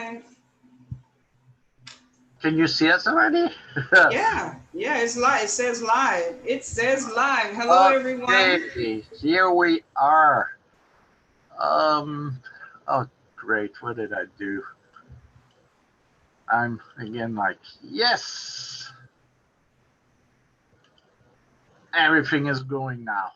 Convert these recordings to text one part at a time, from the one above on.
live. Can you see us already? Yeah, it's live. It says live. It says live. Hello, everyone. Okay, here we are. Oh, great. What did I do? I'm again like, yes, everything is going now.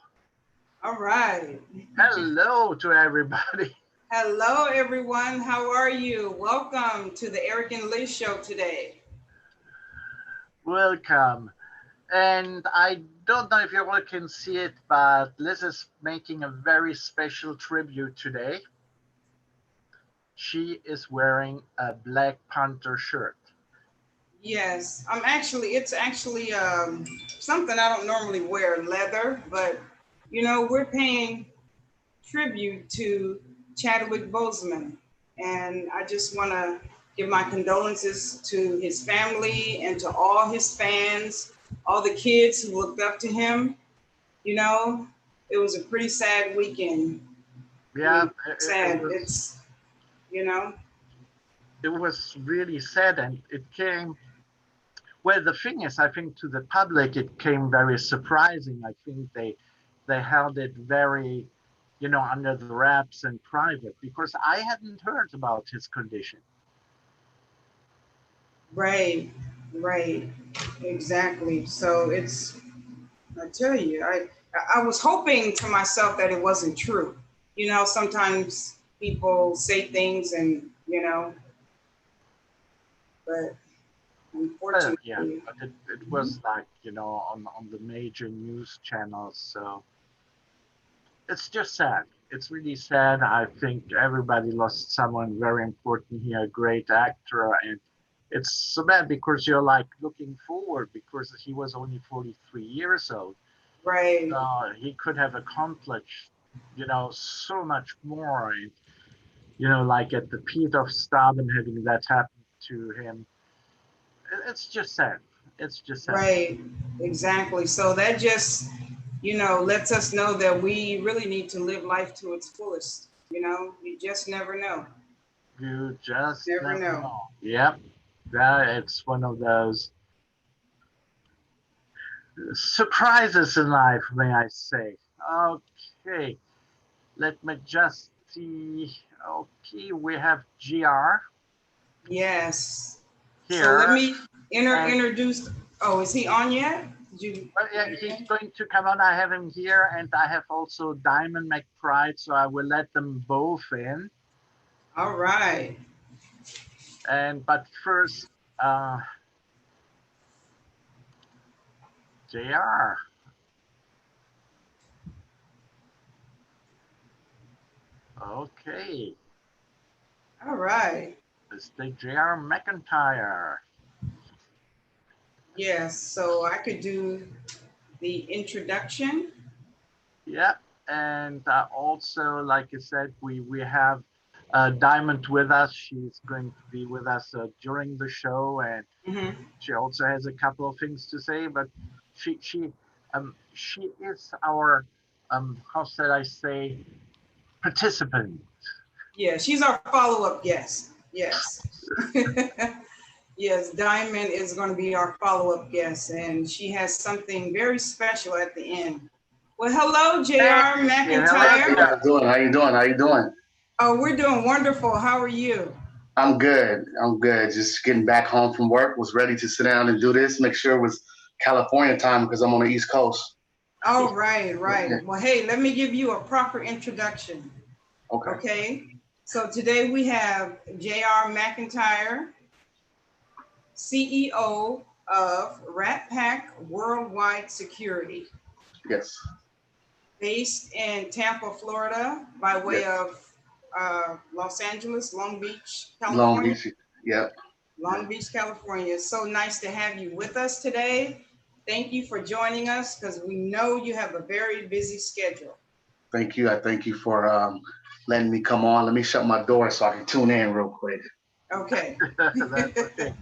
All right. Hello to everybody. Hello, everyone. How are you? Welcome to the Eric and Liz show today. Welcome. And I don't know if you all can see it, but Liz is making a very special tribute today. She is wearing a Black Panther shirt. Yes, it's actually something I don't normally wear, leather, but we're paying tribute to Chadwick Boseman. And I just want to give my condolences to his family and to all his fans, all the kids who looked up to him. It was a pretty sad weekend. Yeah, Sad. It was really sad, and it came. Well, the thing is, I think to the public it came very surprising. I think they held it very, under the wraps and private because I hadn't heard about his condition. Right, exactly. So I tell you, I was hoping to myself that it wasn't true. Sometimes people say things and, but Well, yeah, unfortunately. but it was like, on the major news channels. So it's just sad. It's really sad. I think everybody lost someone very important here, a great actor. And it's so bad because you're like looking forward because he was only 43 years old. Right. He could have accomplished, so much more. And, like at the peak of stardom, having that happen to him, it's just sad. It's just sad. Right, exactly. So that just, lets us know that we really need to live life to its fullest. You just never know. You just Never never know. know. Yep. That it's one of those surprises in life, may I say. Okay. Let me just see. Okay, we have GR Yes. So let here. me And introduce. Oh, is he on yet? Did you well, yeah, get it he's in? going to come on. I have him here, and I have also Diamond McBride, so I will let them both in. All right. But first, JR. Okay, All right. Mr. JR McIntyre. Yes. So I could do the introduction. Yeah, and also, like I said, we have Diamond with us. She's going to be with us during the show, and Mm-hmm. she also has a couple of things to say. But she is our how should I say participant. Yeah, she's our follow-up guest. Yes. Yes, Diamond is going to be our follow-up guest, and she has something very special at the end. Well, hello, JR Yeah, hello, How you McIntyre. guys doing? How you doing? How you doing? Oh, we're doing wonderful. How are you? I'm good. I'm good. Just getting back home from work. Was ready to sit down and do this. Make sure it was California time because I'm on the East Coast. Oh, right, Okay. right. Well, hey, let me give you a proper introduction. Okay. Okay. So today we have JR McIntyre, CEO of Rat Pack Worldwide Security, Yes. based in Tampa, Florida, by way Yes. of Los Angeles, Long Beach, Long California. Beach. Yep. Long Beach, California. It's so nice to have you with us today. Thank you for joining us because we know you have a very busy schedule. Thank you. I thank you for letting me come on. Let me shut my door so I can tune in real quick. Okay. That's okay.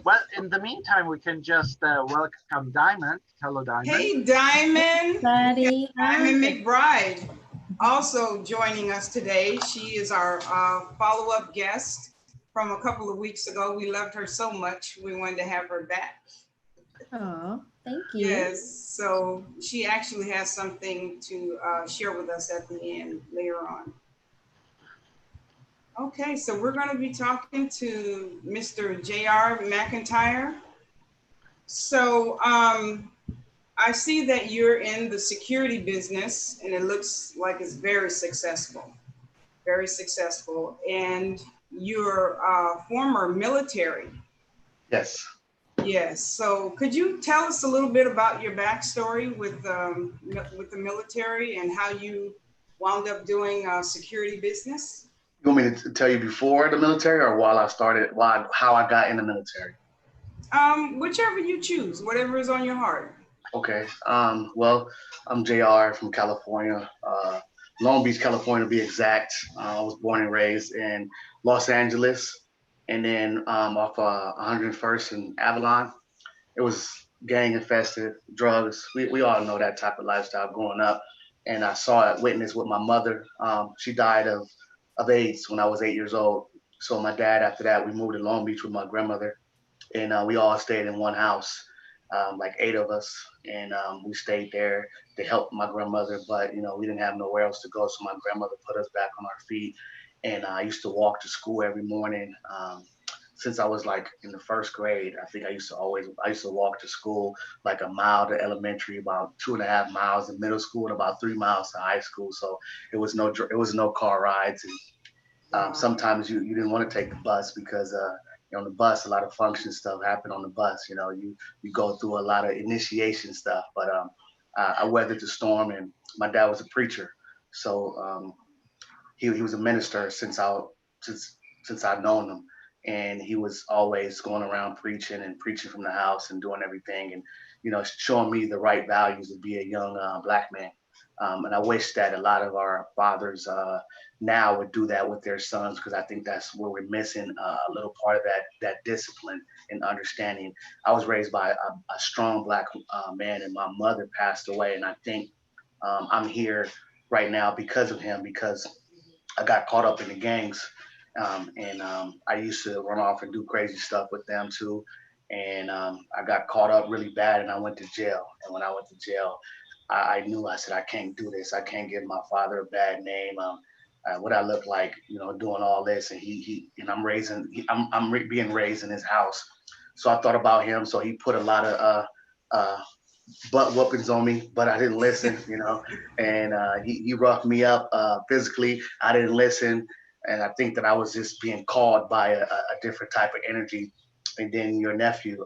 Well, in the meantime, we can just welcome Diamond. Hello, Diamond. Hey, Diamond. Buddy. Diamond McBride also joining us today. She is our follow-up guest from a couple of weeks ago. We loved her so much. We wanted to have her back. Oh, thank you. Yes, so she actually has something to share with us at the end later on. Okay, so we're going to be talking to Mr. J.R. McIntyre. So I see that you're in the security business, and it looks like it's very successful, very successful. And you're former military. Yes. Yes. So could you tell us a little bit about your backstory with the military and how you wound up doing security business? You want me to tell you before the military or while I started, how I got in the military? Whichever you choose, whatever is on your heart. Okay. Well, I'm JR from California, Long Beach, California to be exact. I was born and raised in Los Angeles, and then off 101st and Avalon. It was gang infested, drugs. We all know that type of lifestyle growing up. And I saw it witnessed with my mother. She died of AIDS when I was 8 years old. So my dad, after that, we moved to Long Beach with my grandmother, and we all stayed in one house, like 8 of us, and we stayed there to help my grandmother. But we didn't have nowhere else to go, so my grandmother put us back on our feet, and I used to walk to school every morning. Since I was like in the first grade, I think I used to walk to school like a mile to elementary, about 2.5 miles in middle school, and about 3 miles to high school. So it was no car rides, and Wow. sometimes you didn't want to take the bus because on the bus a lot of function stuff happened on the bus. You go through a lot of initiation stuff, but I weathered the storm, and my dad was a preacher, so he was a minister since I've known him, and he was always going around preaching and preaching from the house and doing everything, and showing me the right values to be a young black man. And I wish that a lot of our fathers now would do that with their sons, because I think that's where we're missing a little part of that discipline and understanding. I was raised by a strong black man, and my mother passed away, and I think I'm here right now because of him, because I got caught up in the gangs, and I used to run off and do crazy stuff with them too. And I got caught up really bad, and I went to jail. And when I went to jail, I knew, I said, I can't do this. I can't give my father a bad name. What I look like, doing all this, and and I'm being raised in his house. So I thought about him. So he put a lot of uh, butt whoopings on me, but I didn't listen, and he roughed me up physically. I didn't listen, and I think that I was just being called by a different type of energy. And then your nephew,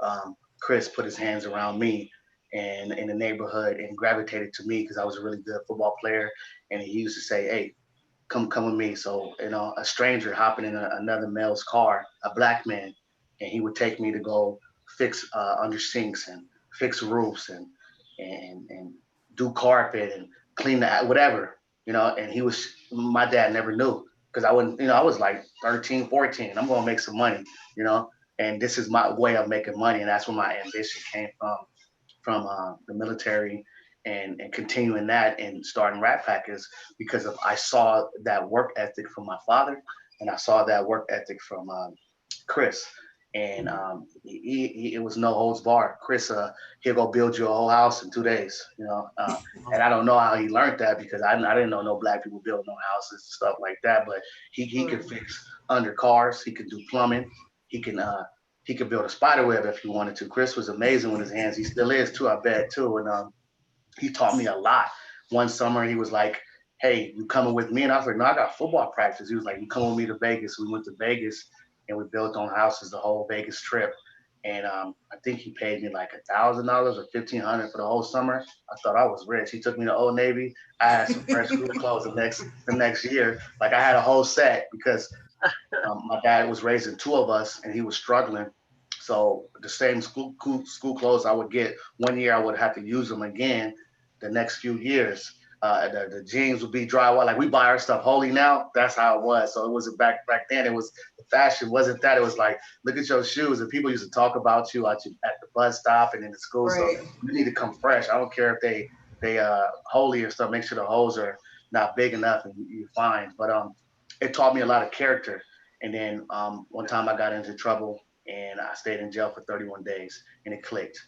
Chris, put his hands around me and in the neighborhood and gravitated to me because I was a really good football player. And he used to say, "Hey, come with me." So a stranger hopping in another male's car, a black man, and he would take me to go fix under sinks and fix roofs and do carpet and clean the whatever. And my dad never knew, because I wouldn't, I was like 13, 14. I'm gonna make some money, you know, and this is my way of making money, and that's where my ambition came from the military, and continuing that and starting Rat Pack is because of I saw that work ethic from my father, and I saw that work ethic from Chris, and it was no holds barred. Chris, he'll go build you a whole house in 2 days, and I don't know how he learned that, because I didn't know no black people build no houses and stuff like that, but he could fix under cars, he could do plumbing, he can he could build a spider web if he wanted to. Chris was amazing with his hands. He still is too, I bet too. And he taught me a lot. One summer he was like, "Hey, you coming with me?" And I was like, "No, I got football practice." He was like, "You come with me to Vegas." We went to Vegas and we built on houses the whole Vegas trip. And I think he paid me like $1,000 or $1,500 for the whole summer. I thought I was rich. He took me to Old Navy. I had some fresh school clothes the next year. Like I had a whole set, because my dad was raising two of us and he was struggling. So the same school clothes I would get one year, I would have to use them again the next few years. The jeans would be drywall. Like we buy our stuff wholly now. That's how it was. So it wasn't back then. It was the fashion wasn't that. It was like, look at your shoes. And people used to talk about you at the bus stop and in the school. Right. So you need to come fresh. I don't care if they holy or stuff. Make sure the holes are not big enough and you're fine. But it taught me a lot of character. And then one time I got into trouble and I stayed in jail for 31 days and it clicked.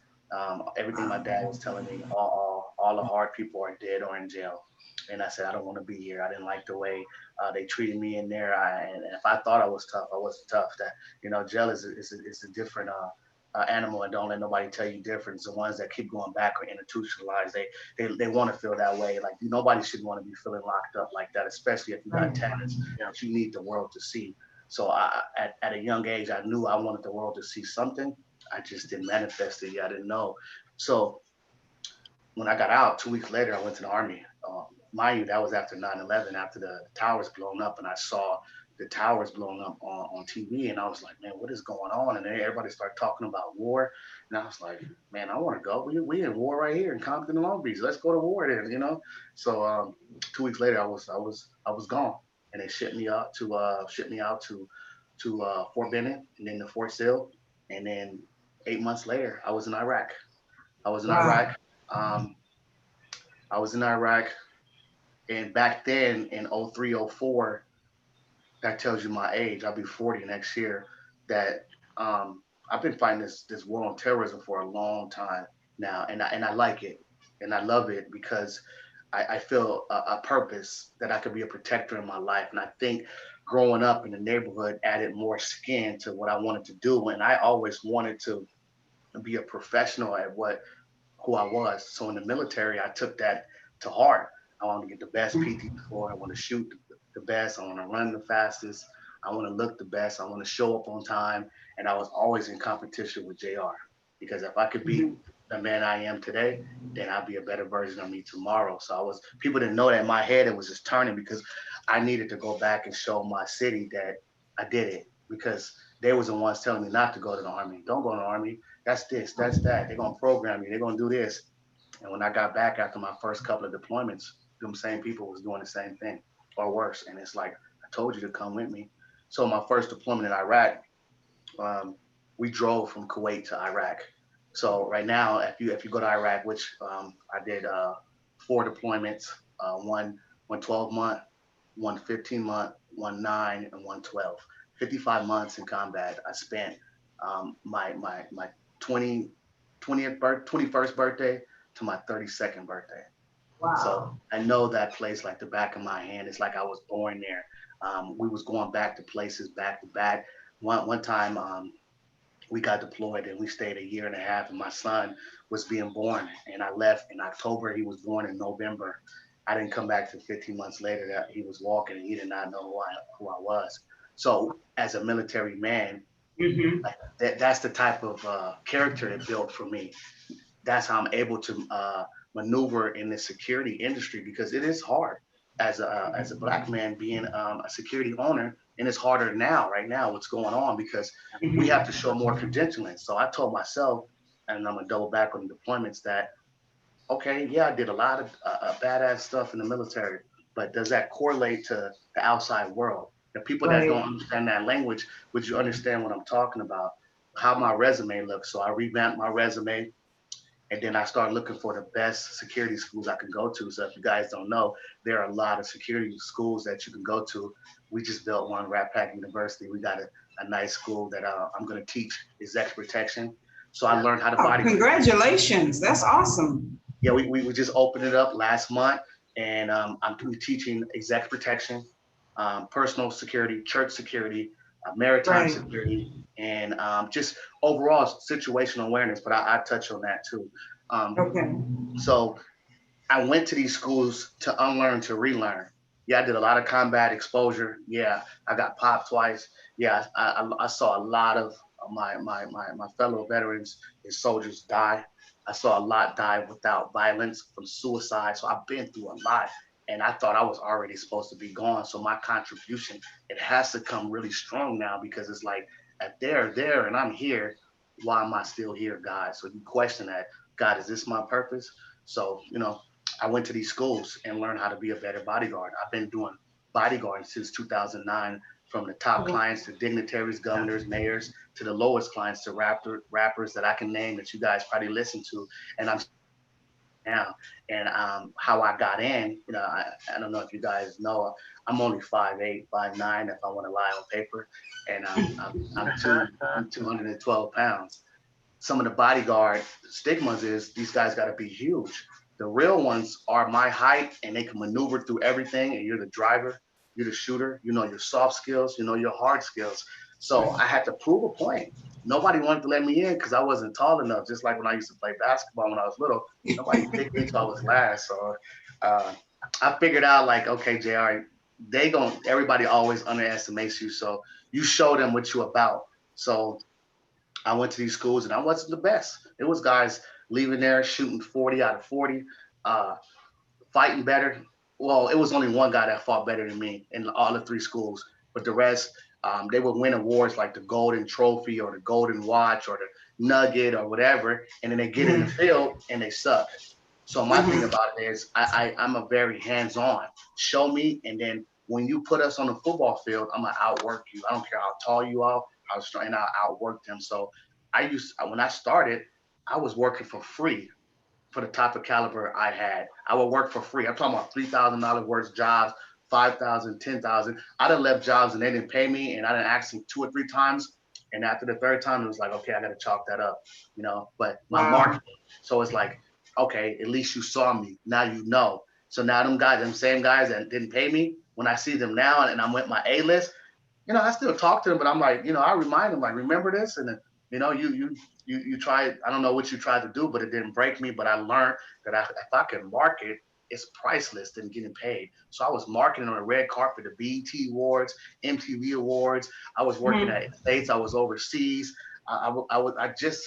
Everything my dad was telling me, all the hard people are dead or in jail. And I said, I don't want to be here. I didn't like the way they treated me in there. And if I thought I was tough, I wasn't tough. That, jail is a different animal, and don't let nobody tell you different. It's the ones that keep going back or institutionalized. They want to feel that way. Like nobody should want to be feeling locked up like that, especially if you got talents that you need the world to see. So at a young age, I knew I wanted the world to see something. I just didn't manifest it yet. I didn't know. So when I got out, 2 weeks later, I went to the army. Mind you, that was after 9/11, after the towers blown up, and I saw the towers blown up on TV, and I was like, man, what is going on? And then everybody started talking about war, and I was like, man, I want to go. We in war right here in Compton and Long Beach. Let's go to war then. So 2 weeks later, I was gone, and they shipped me out to Fort Benning and then to Fort Sill, and then 8 months later, I was in Iraq. I was in Wow. Iraq. Um, I was in Iraq, and back then in 03, 04, that tells you my age. I'll be 40 next year. That I've been fighting this war on terrorism for a long time now, and I like it, and I love it because I feel a purpose that I could be a protector in my life, and I think growing up in the neighborhood added more skin to what I wanted to do, and I always wanted to be a professional at who I was. So in the military, I took that to heart. I want to get the best PT score. I want to shoot the best. I want to run the fastest. I want to look the best. I want to show up on time. And I was always in competition with JR because if I could beat the man I am today, then I'd be a better version of me tomorrow. So people didn't know that in my head it was just turning because I needed to go back and show my city that I did it because they was the ones telling me not to go to the army. Don't go to the army. That's this, that's that. They're gonna program you. They're gonna do this. And when I got back after my first couple of deployments, them same people was doing the same thing or worse. And it's like, I told you to come with me. So my first deployment in Iraq, um, we drove from Kuwait to Iraq. So right now, if you go to Iraq, which I did 4 deployments, one 12 month, one 15 month, one 9, and one 12. 55 months in combat. I spent my 20, 21st birthday to my 32nd birthday. So Wow. I know that place like the back of my hand. It's like I was born there. We was going back to places back to back. One time we got deployed and we stayed a year and a half, and my son was being born, and I left in October. He was born in November. I didn't come back to 15 months later that he was walking and he did not know who I was. So as a military man, Hmm. like that's the type of character it built for me. That's how I'm able to maneuver in the security industry because it is hard as a black man being a security owner, and it's harder now, right now, what's going on because we have to Hmm. show more credentialing. So I told myself, and I'm gonna double back on deployments that okay, yeah, I did a lot of badass stuff in the military, but does that correlate to the outside world? The people that Right. don't understand that language, would you understand what I'm talking about? How my resume looks. So I revamped my resume, and then I started looking for the best security schools I can go to. So if you guys don't know, there are a lot of security schools that you can go to. We just built one, Rat Pack University. We got a nice school that I'm going to teach executive protection. So I learned how to Oh, bodyguard. congratulations. That's awesome. Yeah, we just opened it up last month, and I'm teaching executive protection, personal security, church security, maritime Right. security, and just overall situational awareness. But I touch on that too. Um, Okay. so I went to these schools to unlearn, to relearn. Yeah, I did a lot of combat exposure. Yeah, I got popped twice. Yeah, I saw a lot of my fellow veterans and soldiers die. I saw a lot die without violence from suicide. So I've been through a lot. And I thought I was already supposed to be gone. So my contribution, it has to come really strong now because it's like, if they're there and I'm here, why am I still here, God? So you question that, God, is this my purpose? So, I went to these schools and learned how to be a better bodyguard. I've been doing bodyguarding since 2009, from the top clients to dignitaries, governors, mayors, to the lowest clients to rappers that I can name that you guys probably listen to. And I'm now. And how I got in, I don't know if you guys know, I'm only 5'8", 5'9", if I want to lie on paper, and I'm 212 pounds. Some of the bodyguard stigmas is these guys got to be huge. The real ones are my height and they can maneuver through everything. And you're the driver, you're the shooter, you know your soft skills, you know your hard skills. So I had to prove a point. Nobody wanted to let me in because I wasn't tall enough. Just like when I used to play basketball when I was little, nobody picked me until I was last. So uh, I figured out like, okay, Jr. Everybody always underestimates you. So you show them what you about. So I went to these schools and I wasn't the best. It was guys leaving there shooting 40 out of 40, uh, fighting better. Well, it was only one guy that fought better than me in all the three schools, but the rest, they would win awards like the Golden Trophy or the Golden Watch or the Nugget or whatever, and then they get in the field and they suck. So my thing about it is I'm a very hands-on. Show me, and then when you put us on the football field, I'm gonna outwork you. I don't care how tall you are, how strong, and I'll outwork them. So when I started, I was working for free for the type of caliber I had. I would work for free. I'm talking about $3,000 worth jobs, 5,000, 10,000. I done left jobs and they didn't pay me, and I didn't ask them 2 or 3 times. And after the third time, it was like, okay, I got to chalk that up, But my Wow. marketing, so it's like, okay, at least you saw me. Now you know. So now them same guys that didn't pay me, when I see them now and I'm with my A list, I still talk to them, but I'm like, I remind them, like, remember this, and you tried. I don't know what you tried to do, but it didn't break me. But I learned that if I can market, it's priceless than getting paid. So I was marketing on the red carpet, the BET Awards, MTV Awards. I was working Mhm. at States. I was overseas. I just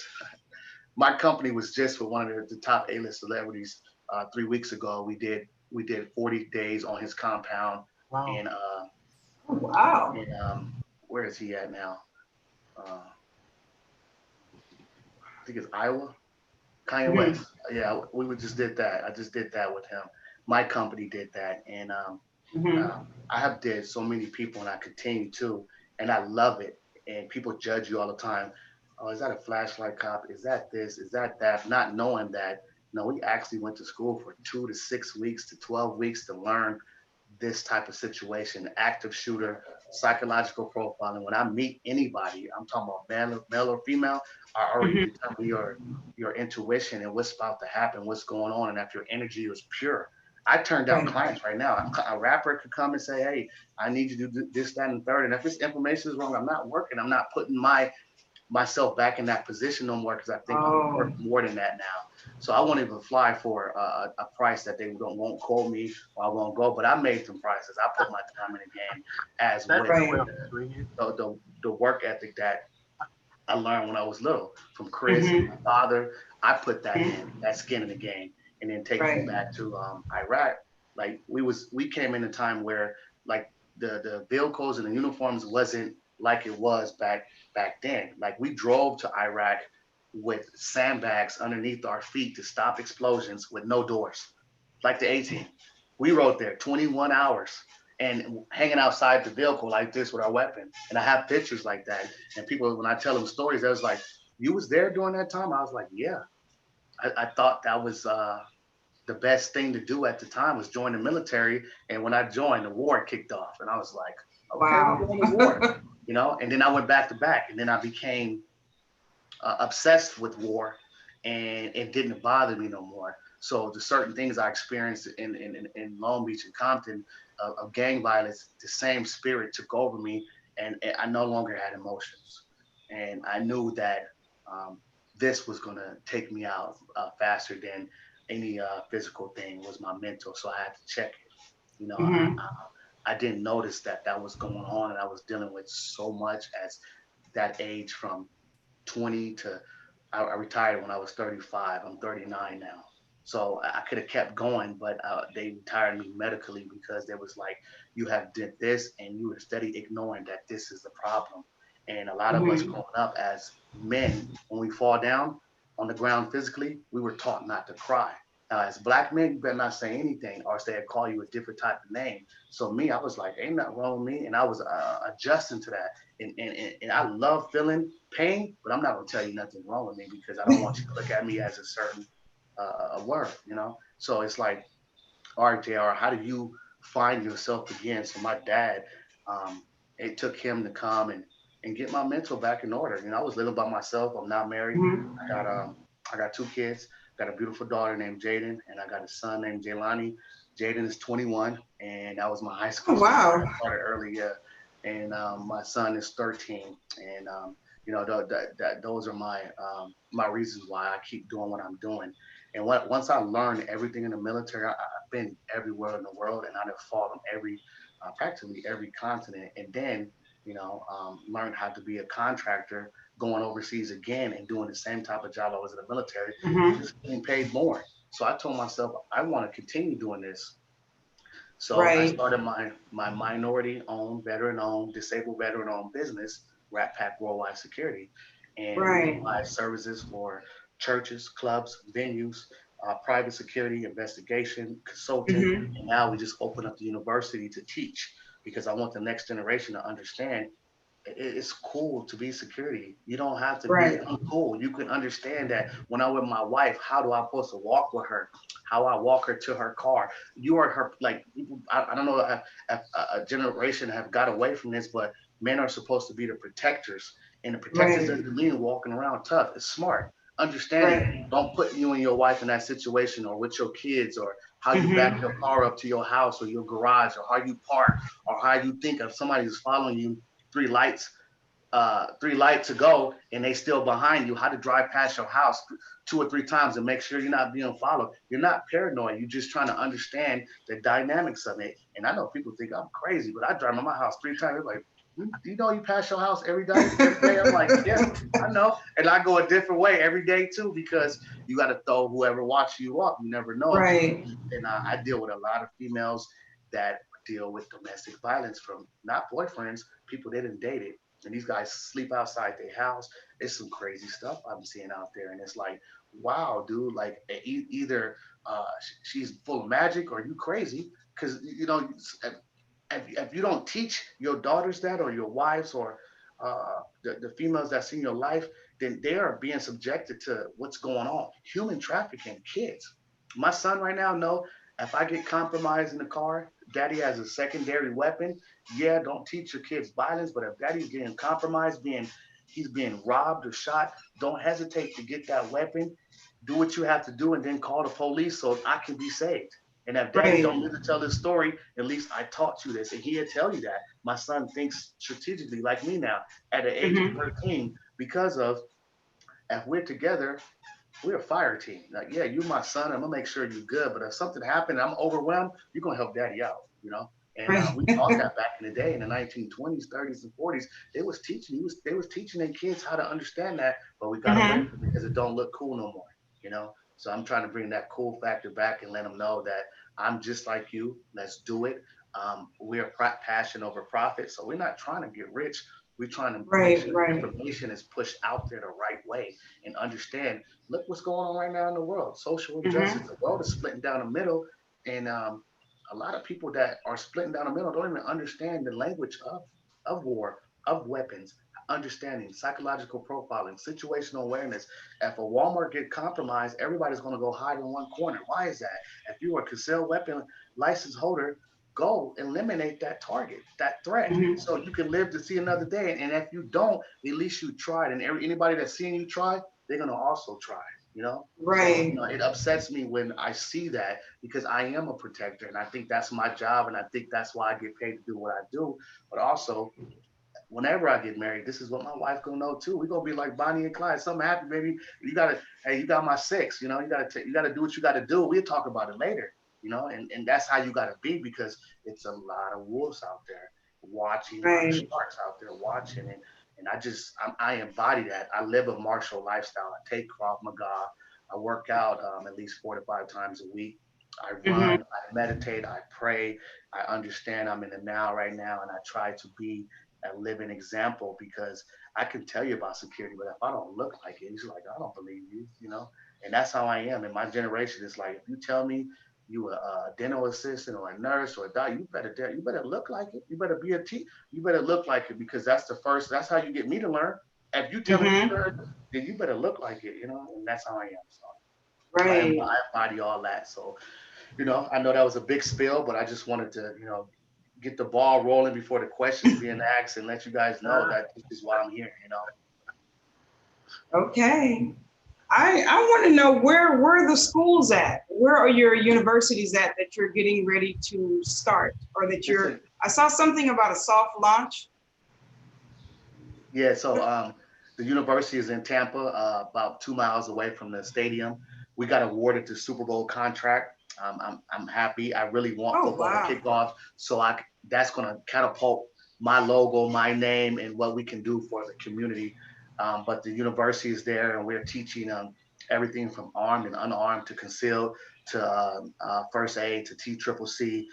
my company was just with one of the top A-list celebrities 3 weeks ago. We did 40 days on his compound Wow. in Oh, wow. in where is he at now? I think it's Iowa. Kanye Mhm. West. Yeah, just did that. I just did that with him. My company did that, and Mhm. I have did so many people, and I continue to, and I love it. And people judge you all the time. Oh, is that a flashlight cop? Is that this? Is that that? Not knowing that, we actually went to school for 2 to 6 weeks to 12 weeks to learn this type of situation, active shooter, psychological profiling. When I meet anybody, I'm talking about male or female, I already Mhm. determine your intuition and what's about to happen, what's going on, and if your energy is pure. I turn down Right. clients right now. A rapper could come and say, "Hey, I need you to do this, that, and the third." And if this information is wrong, I'm not working. I'm not putting myself back in that position no more because I think I'm worth Oh. more than that now. So I won't even fly for a price that they won't quote me or I won't go. But I made some prices. I put my time in the game as That's with the way Right. of doing it. the work ethic that I learned when I was little from Chris and Mhm. my father. I put that in, Mhm. that skin in the game. And then taking you Right. back to Iraq, like we came in a time where like the vehicles and the uniforms wasn't like it was back then. Like we drove to Iraq with sandbags underneath our feet to stop explosions with no doors, like the A-team. We rode there 21 hours and hanging outside the vehicle like this with our weapon. And I have pictures like that. And people, when I tell them stories, they was like, "You was there during that time?" I was like, "Yeah." I thought that was the best thing to do at the time was join the military. And when I joined, the war kicked off, and I was like, "Okay, we're Wow. going to war." And then I went back to back, and then I became obsessed with war, and it didn't bother me no more. So the certain things I experienced in Long Beach and Compton of gang violence, the same spirit took over me, and I no longer had emotions, and I knew that um, this was gonna take me out faster than any physical thing was my mental. So I had to check it. Mhm. I didn't notice that that was going on, and I was dealing with so much as that age from 20 to I retired when I was 35. I'm 39 now. So I could have kept going, but they retired me medically because they was like, you have did this and you were steady ignoring that this is the problem. And a lot of us Mhm. growing up as men, when we fall down on the ground physically, we were taught not to cry. Now, as black men, you better not say anything or say I call you a different type of name. So me, I was like, ain't nothing wrong with me. And I was adjusting to that. And I love feeling pain, but I'm not gonna tell you nothing wrong with me because I don't want you to look at me as a certain worth, you know. So it's like, all right, JR, how do you find yourself again? So my dad, um, it took him to come and get my mental back in order. You know, I was living by myself. I'm not married. Mhm. I got two kids. Got a beautiful daughter named Jaden, and I got a son named Jaylani. Jaden is 21, and that was my high Oh, school sweetheart. wow. I started early, yeah. And my son is 13, and you know, those are my reasons why I keep doing what I'm doing. And once I learned everything in the military, I've been everywhere in the world, and I've fought on practically every continent. And then, you know, learned how to be a contractor, going overseas again and doing the same type of job I was in the military, Hmm. just getting paid more. So I told myself I want to continue doing this. So I Right. started my minority owned, veteran owned, disabled veteran owned business, Rat Pack Worldwide Security, and we Right. provide services for churches, clubs, venues, private security, investigation, consulting, Hmm. and now we just open up the university to teach because I want the next generation to understand it's cool to be security. You don't have to be Right. uncool. You can understand that when I'm with my wife, how do I supposed to walk with her? How I walk her to her car. You are her like people. I don't know if a generation have got away from this, but men are supposed to be the protectors, and the protectors Right. doesn't mean walking around tough. It's smart, understanding. Right. Don't put you and your wife in that situation, or with your kids, or how you back your Hmm. car up to your house or your garage, or how you park, or how you think if somebody's following you three lights 3 lights ago and they still behind you, how to drive past your house 2 or 3 times and make sure you're not being followed. You're not paranoid. You're just trying to understand the dynamics of it. And I know people think I'm crazy, but I drive by my house 3 times. They're like, do you know you pass your house every day? Every day? I'm like, yeah, I know. And I go a different way every day too, because you got to throw whoever watches you up. You never know. Right. And I deal with a lot of females that deal with domestic violence from not boyfriends, people they didn't dated. And these guys sleep outside their house. It's some crazy stuff I'm seeing out there. And it's like, wow, dude, like either she's full of magic or you crazy. Because, you know, if you don't teach your daughters that or your wives or the females that's in your life, then they are being subjected to what's going on. Human trafficking, kids. My son right now know if I get compromised in the car, daddy has a secondary weapon. Yeah, don't teach your kids violence, but if daddy's getting compromised, he's being robbed or shot, don't hesitate to get that weapon. Do what you have to do and then call the police so I can be saved. And if daddy Right. don't live to tell this story, at least I taught you this. And he'll tell you that. My son thinks strategically like me now at the age of Hmm. 13 because of if we're together, we're a fire team. Like, yeah, you're my son. I'm gonna make sure you're good. But if something happened, I'm overwhelmed. You're gonna help daddy out, you know. And Right. we taught that back in the day in the 1920s, 30s, and 40s. They was teaching their kids how to understand that, but we got away Hmm. from it because it don't look cool no more, you know. So I'm trying to bring that cool factor back and let them know that I'm just like you. Let's do it. We're passion over profit, so we're not trying to get rich. We're trying to make Right. sure the Right. information is pushed out there the right way and understand. Look what's going on right now in the world. Social injustice. Hmm. The world is splitting down the middle, and a lot of people that are splitting down the middle don't even understand the language of war, of weapons, understanding psychological profiling, situational awareness. If a Walmart get compromised, everybody's going to go hide in one corner. Why is that? If you are a concealed weapon license holder, go eliminate that target, that threat, Hmm. so you can live to see another day. And if you don't, at least you tried. And anybody that's seeing you try, they're gonna also try. You know. So you Right. know, it upsets me when I see that because I am a protector, and I think that's my job, and I think that's why I get paid to do what I do. But also, whenever I get married, this is what my wife gonna know too. We're gonna be like Bonnie and Clyde. Something happened, baby. You gotta, hey, you got my six. You know, you gotta do what you gotta do. We'll talk about it later. You know, and that's how you gotta be because it's a lot of wolves out there watching, a lot of Right. sharks out there watching, and I embody that. I live a martial lifestyle. I take Krav Maga. I work out at least 4 to 5 times a week. I run, Hmm. I meditate, I pray, I understand I'm in the now right now, and I try to be a living example because I can tell you about security, but if I don't look like it, it's like I don't believe you, you know. And that's how I am. In my generation, it's like if you tell me you a dental assistant or a nurse or a doctor, you better look like it. You better be you better look like it because that's the first. That's how you get me to learn. If you telling me Hmm. learn, then you better look like it, you know. And that's how I am. So Right. I embody all that. So, I know that was a big spill, but I just wanted to, get the ball rolling before the questions being asked and let you guys know that this is why I'm here. Okay. I want to know where are the schools at? Where are your universities at that you're getting ready to start, or that Listen, I saw something about a soft launch. yeah, so the university is in Tampa, about 2 miles away from the stadium. We got awarded the Super Bowl contract. I'm happy. I really want Oh, football to wow. kick off, so that's going to catapult my logo, my name, and what we can do for the community. But the university is there, and we're teaching everything from armed and unarmed to concealed to first aid to TCCC,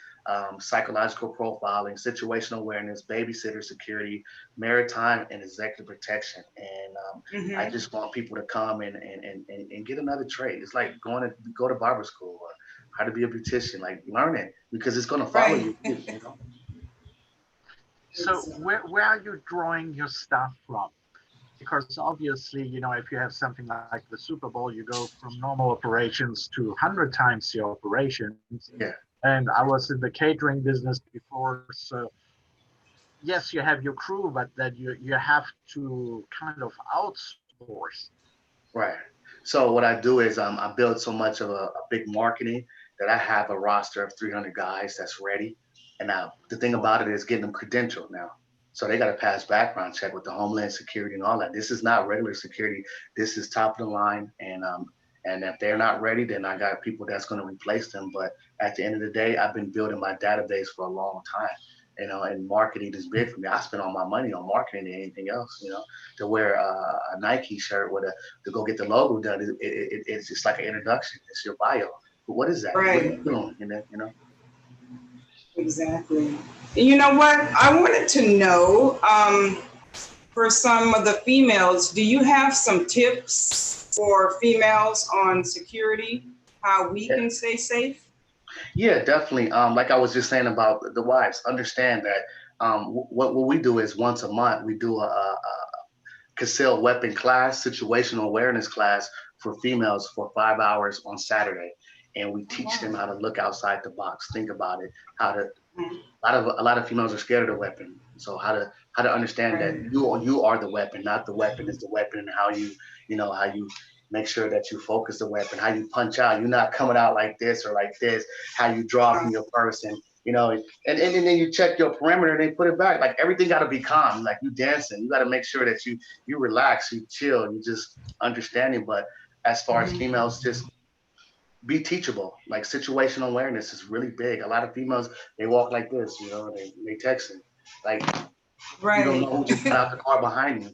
psychological profiling, situational awareness, babysitter security, maritime and executive protection. And I Hmm. just want people to come and get another trade. It's like go to barber school or how to be a beautician. Like learn it because it's gonna follow Right. you. So where are you drawing your stuff from? Because obviously, if you have something like the Super Bowl, you go from normal operations to 100 times the operations. Yeah. And I was in the catering business before, so yes, you have your crew, but then you have to kind of outsource. Right. So what I do is I build so much of a big marketing that I have a roster of 300 guys that's ready. And now the thing about it is getting them credentialed now. So they got to pass background check with the Homeland Security and all that. This is not regular security. This is top of the line. And if they're not ready, then I got people that's going to replace them. But at the end of the day, I've been building my database for a long time. And marketing is big for me. I spend all my money on marketing and anything else. To wear a Nike shirt to go get the logo done. It's just like an introduction. It's your bio. But what is that? What are Right. you doing? You know. Exactly. And you know what? I wanted to know, for some of the females, do you have some tips for females on security, how we Yeah, can stay safe? yeah, definitely. Like I was just saying about the wives, understand that what we do is once a month we do a concealed weapon class, situational awareness class for females for 5 hours on Saturday, and we Oh, teach wow. them how to look outside the box, think about it, how to Mhm. a lot of females are scared of the weapon. So how to understand that Right. you are the weapon, not the weapon is the weapon, and how you make sure that you focus the weapon, how you punch out. You're not coming out like this or like this. How you draw Uh, from your purse, and then you check your perimeter and then put it back. Like everything got to be calm. Like you dancing, you got to make sure that you relax, you chill, you just understanding. But as far as mhm. females, just be teachable. Like situational awareness is really big. A lot of females they walk like this, they texting. Like you don't Right. know who just got out the car behind you.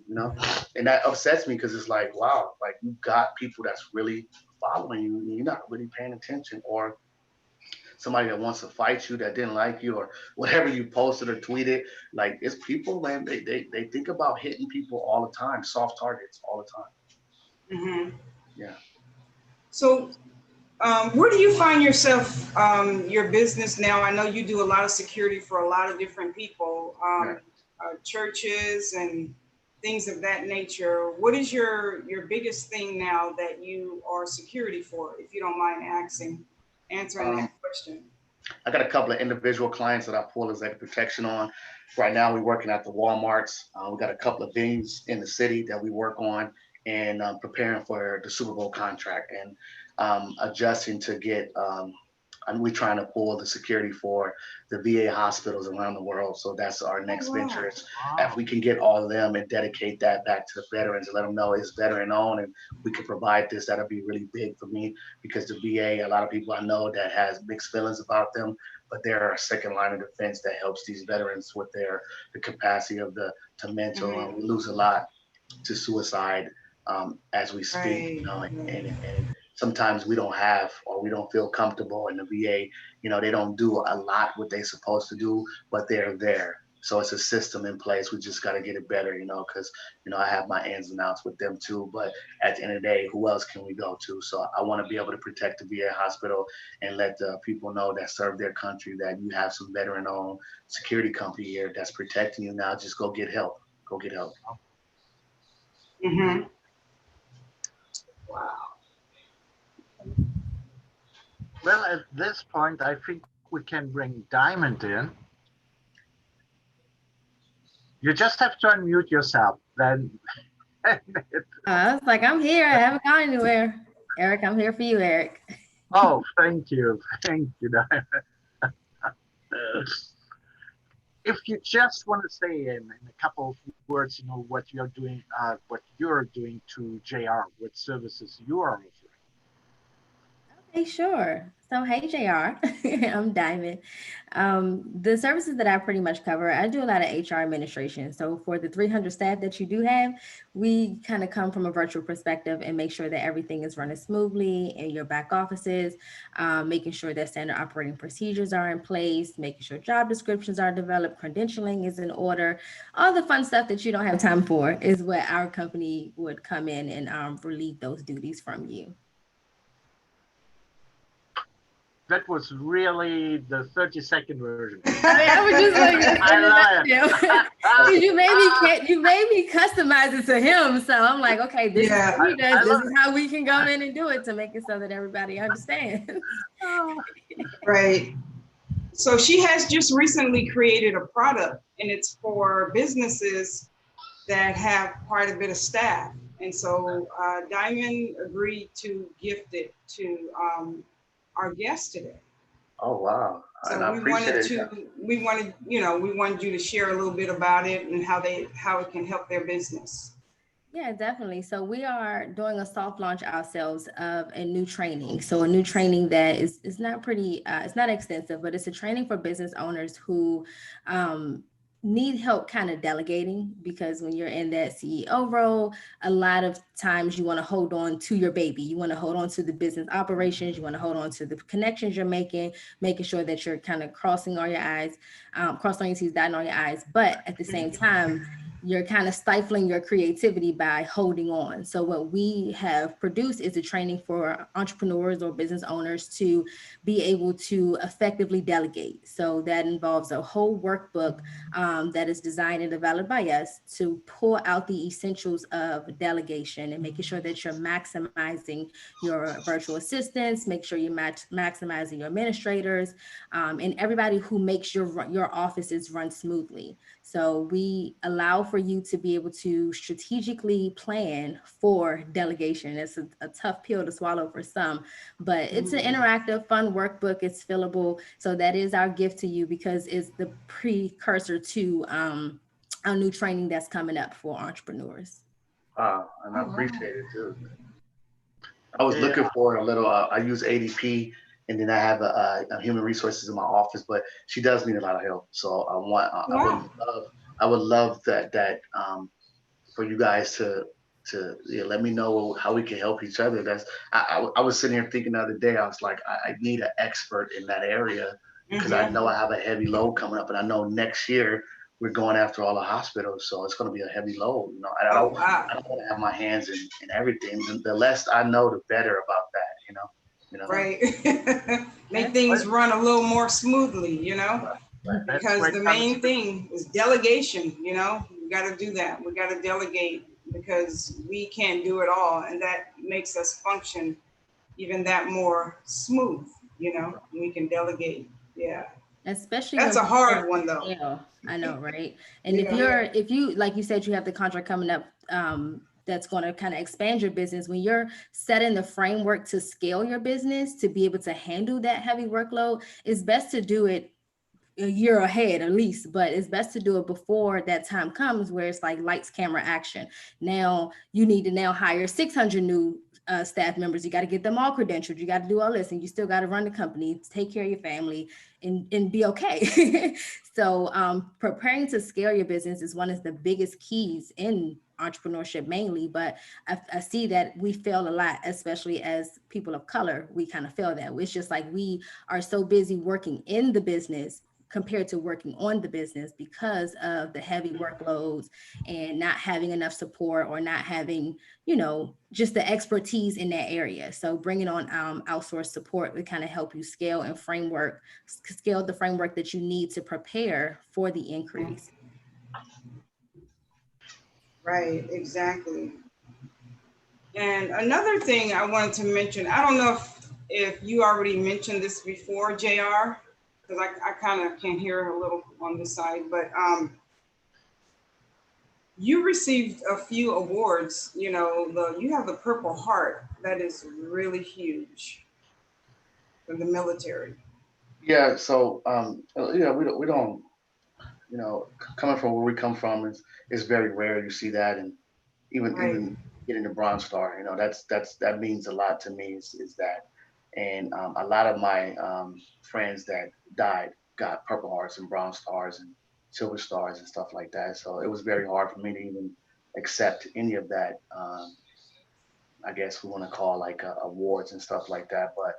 And that upsets me because it's like, wow, like you got people that's really following you and you're not really paying attention, or somebody that wants to fight you that didn't like you or whatever you posted or tweeted. Like it's people, man, they think about hitting people all the time, soft targets all the time. Hmm. Yeah. So, where do you find yourself, your business now? I know you do a lot of security for a lot of different people, Yeah. churches and things of that nature. What is your biggest thing now that you are security for, if you don't mind answering Um, that question? I got a couple of individual clients that I pull executive protection on. Right now, we're working at the Walmarts. We got a couple of venues in the city that we work on, and preparing for the Super Bowl contract and adjusting to get. We're trying to pull the security for the VA hospitals around the world. So that's our Oh, next venture. wow. Is if Wow. we can get all of them and dedicate that back to the veterans and let them know it's veteran owned and we can provide this, that'll be really big for me because the VA, a lot of people I know that has mixed feelings about them, but they're a second line of defense that helps these veterans with the capacity of to mental. Hmm. We lose a lot to suicide as we speak, Right. and sometimes we don't have or we don't feel comfortable in the VA. They don't do a lot what they're supposed to do, but they're there. So it's a system in place. We just got to get it better, because I have my ins and outs with them too. But at the end of the day, who else can we go to? So I want to be able to protect the VA hospital and let the people know that serve their country that you have some veteran-owned security company here that's protecting you. Now just go get help. Go get help. Hmm. Wow. Well, at this point, I think we can bring Diamond in. You just have to unmute yourself. Then, I was like, I'm here. I haven't gone anywhere. Eric, I'm here for you, Eric. oh, thank you, Diamond. If you just want to say in a couple of words, what you're doing to JR, what services you are offering. Okay, sure. So, hey, JR, I'm Diamond. The services that I pretty much cover, I do a lot of HR administration. So, for the 300 staff that you do have, we kind of come from a virtual perspective and make sure that everything is running smoothly in your back offices, making sure that standard operating procedures are in place, making sure job descriptions are developed, credentialing is in order. All the fun stuff that you don't have time for is what our company would come in and relieve those duties from you. That was really the 30-second version. I was just like, I love it. you made me customize it to him. So I'm like, okay, this is what he does. This is how we can come in and do it to make it so that everybody understands. Right. So she has just recently created a product, and it's for businesses that have quite a bit of staff. And so Diamond agreed to gift it to our guest today. Oh wow! And I So appreciate it. we wanted you to share a little bit about it and how it can help their business. Yeah, definitely. So we are doing a soft launch ourselves of a new training. So a new training that is not it's not extensive, but it's a training for business owners who need help kind of delegating, because when you're in that CEO role, a lot of times you want to hold on to your baby. You want to hold on to the business operations. You want to hold on to the connections you're making sure that you're kind of crossing all your I's, crossing your T's, dotting all your I's. But at the same time, you're kind of stifling your creativity by holding on. So what we have produced is a training for entrepreneurs or business owners to be able to effectively delegate. So that involves a whole workbook that is designed and developed by us to pull out the essentials of delegation and making sure that you're maximizing your virtual assistants, make sure you're maximizing your administrators, and everybody who makes your offices run smoothly. So we allow for you to be able to strategically plan for delegation. It's a tough pill to swallow for some, but it's an interactive, fun workbook. It's fillable. So that is our gift to you, because it's the precursor to our new training that's coming up for entrepreneurs. Wow, and I appreciate it too. I was looking for a little. I use ADP, and then I have a human resources in my office, but she does need a lot of help. So I want. I would love that for you guys to let me know how we can help each other. I was sitting here thinking the other day. I was like, I need an expert in that area, because I know I have a heavy load coming up, and I know next year we're going after all the hospitals, so it's going to be a heavy load. You know, and I don't want to have my hands in everything. The less I know, the better about that. You know. Right. Make things run a little more smoothly. You know. Because the main thing is delegation. You know, we got to do that. We got to delegate, because we can't do it all, and that makes us function even that more smooth. You know, we can delegate. Yeah. Especially that's a hard one though. Yeah, I know, right? And if you like you said, you have the contract coming up that's going to kind of expand your business. When you're setting the framework to scale your business to be able to handle that heavy workload, it's best to do it a year ahead at least, but it's best to do it before that time comes, where it's like lights, camera, action. Now you need to now hire 600 new staff members. You got to get them all credentialed. You got to do all this, and you still got to run the company, take care of your family, and be okay. So preparing to scale your business is one of the biggest keys in entrepreneurship mainly, but I see that we fail a lot, especially as people of color. We kind of fail that. It's just like we are so busy working in the business compared to working on the business because of the heavy workloads and not having enough support, or not having, just the expertise in that area. So bringing on outsourced support would kind of help you scale the framework that you need to prepare for the increase. Right, exactly. And another thing I wanted to mention, I don't know if you already mentioned this before, JR, because I kind of can hear a little on this side, but you received a few awards. You know, you have the Purple Heart. That is really huge for the military. Yeah. So yeah, we don't, you know, coming from where we come from is very rare. You see that, and Right. even getting the Bronze Star, you know, that means a lot to me. Is that, and a lot of my friends that died got Purple Hearts and Bronze Stars and Silver Stars and stuff like that. So it was very hard for me to even accept any of that. I guess we want to call like awards and stuff like that. But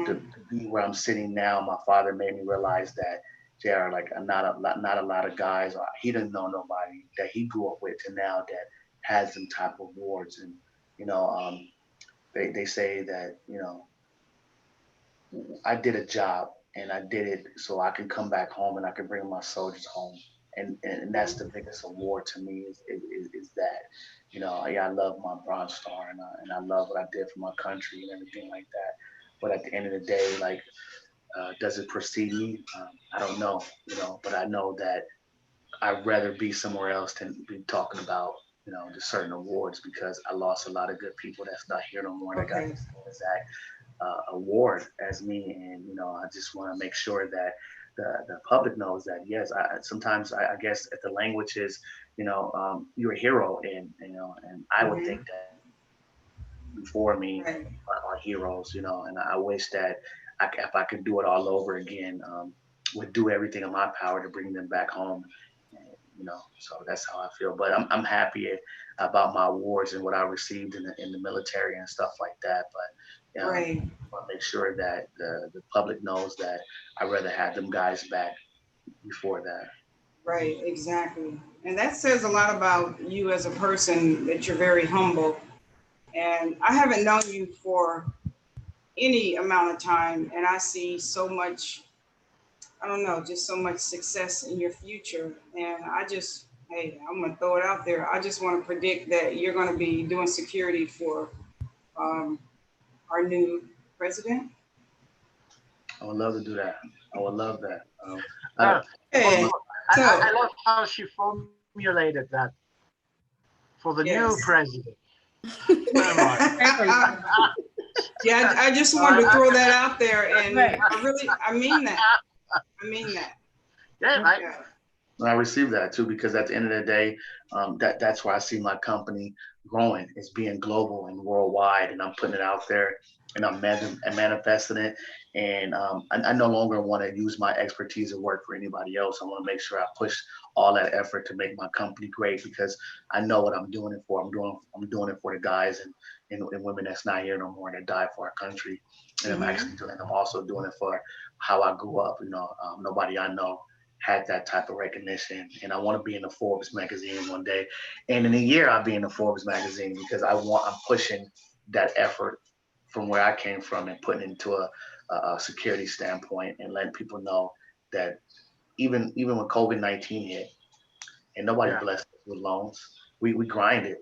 to be where I'm sitting now, my father made me realize that there are like not a lot of guys. He didn't know nobody that he grew up with to now that has them type of awards. And you know, they say that, you know, I did a job and I did it so I can come back home and I can bring my soldiers home. And that's the biggest award to me is that, you know, yeah, I love my Bronze Star and I love what I did for my country and everything like that. But at the end of the day, like, does it precede me? I don't know, you know, but I know that I'd rather be somewhere else than be talking about, you know, the certain awards because I lost a lot of good people that's not here no more that got Okay. this exact award as me, and you know, I just want to make sure that the public knows that yes, sometimes I guess if the language is, you know, you're a hero, and you know, and I would think Mhm. that before me Right. are heroes, you know, and I wish that if I could do it all over again, would do everything in my power to bring them back home. And, you know, so that's how I feel. But I'm happy about my awards and what I received in the military and stuff like that. But Right. I want to make sure that the public knows that I'd rather have them guys back before that. Right. Exactly. And that says a lot about you as a person, that you're very humble. And I haven't known you for any amount of time, and I see so much, I don't know, just so much success in your future. And I just, hey, I'm gonna throw it out there. I just want to predict that you're gonna be doing security for um, our new president. I would love to do that. I would love that. I Uh, don't, for, Hey, for, so I love how she formulated that for the new yes. president. Very much. Yeah, I just I, wanted to I, throw that out there, and Right. I mean that. I mean that. yeah, I, Yeah. And I receive that too because at the end of the day, that's where I see my company growing. It's being global and worldwide, and I'm putting it out there, and I'm manifesting it. And I no longer want to use my expertise and work for anybody else. I want to make sure I push all that effort to make my company great because I know what I'm doing it for. I'm doing it for the guys and women that's not here no more that died for our country. And Hmm. I'm also doing it for how I grew up. You know, nobody I know had that type of recognition. And I want to be in the Forbes magazine one day. And in a year, I'll be in the Forbes magazine because I'm pushing that effort from where I came from and putting it into a security standpoint and letting people know that even when COVID-19 hit, and nobody yeah. blessed us with loans. We grinded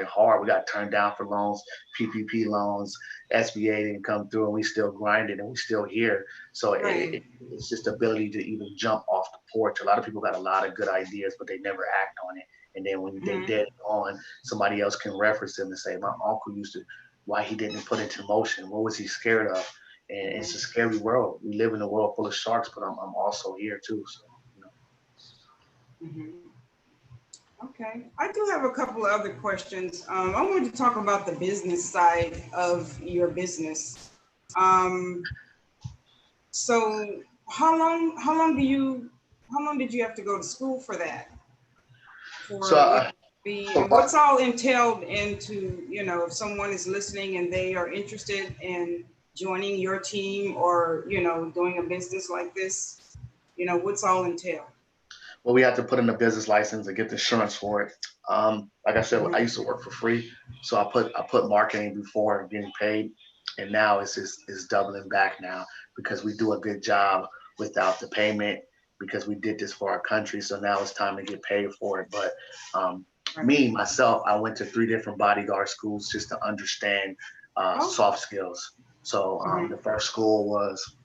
hard. We got turned down for loans, PPP loans, SBA didn't come through, and we still grinded, and we still here. So Right. it's just the ability to even jump off the porch. A lot of people got a lot of good ideas, but they never act on it. And then when they Hmm. dead on, somebody else can reference them and say, "My uncle used to. Why he didn't put into motion? What was he scared of?" And it's a scary world. We live in a world full of sharks, but I'm also here too. So you know. Hmm. Okay. I do have a couple of other questions. I wanted to talk about the business side of your business. Um, so how long did you have to go to school for that? So, For you know, the so and what's all entailed into, if someone is listening and they are interested in joining your team or, doing a business like this, what's all entailed? well, we had to put in a business license and get the insurance for it. Like I said, I Mhm. used to work for free, so I put marketing before getting paid, and now it's doubling back now because we do a good job without the payment because we did this for our country. So now it's time to get paid for it. But um, Right. me myself, I went to 3 different bodyguard schools just to understand Oh, soft skills. So Mhm. the first school was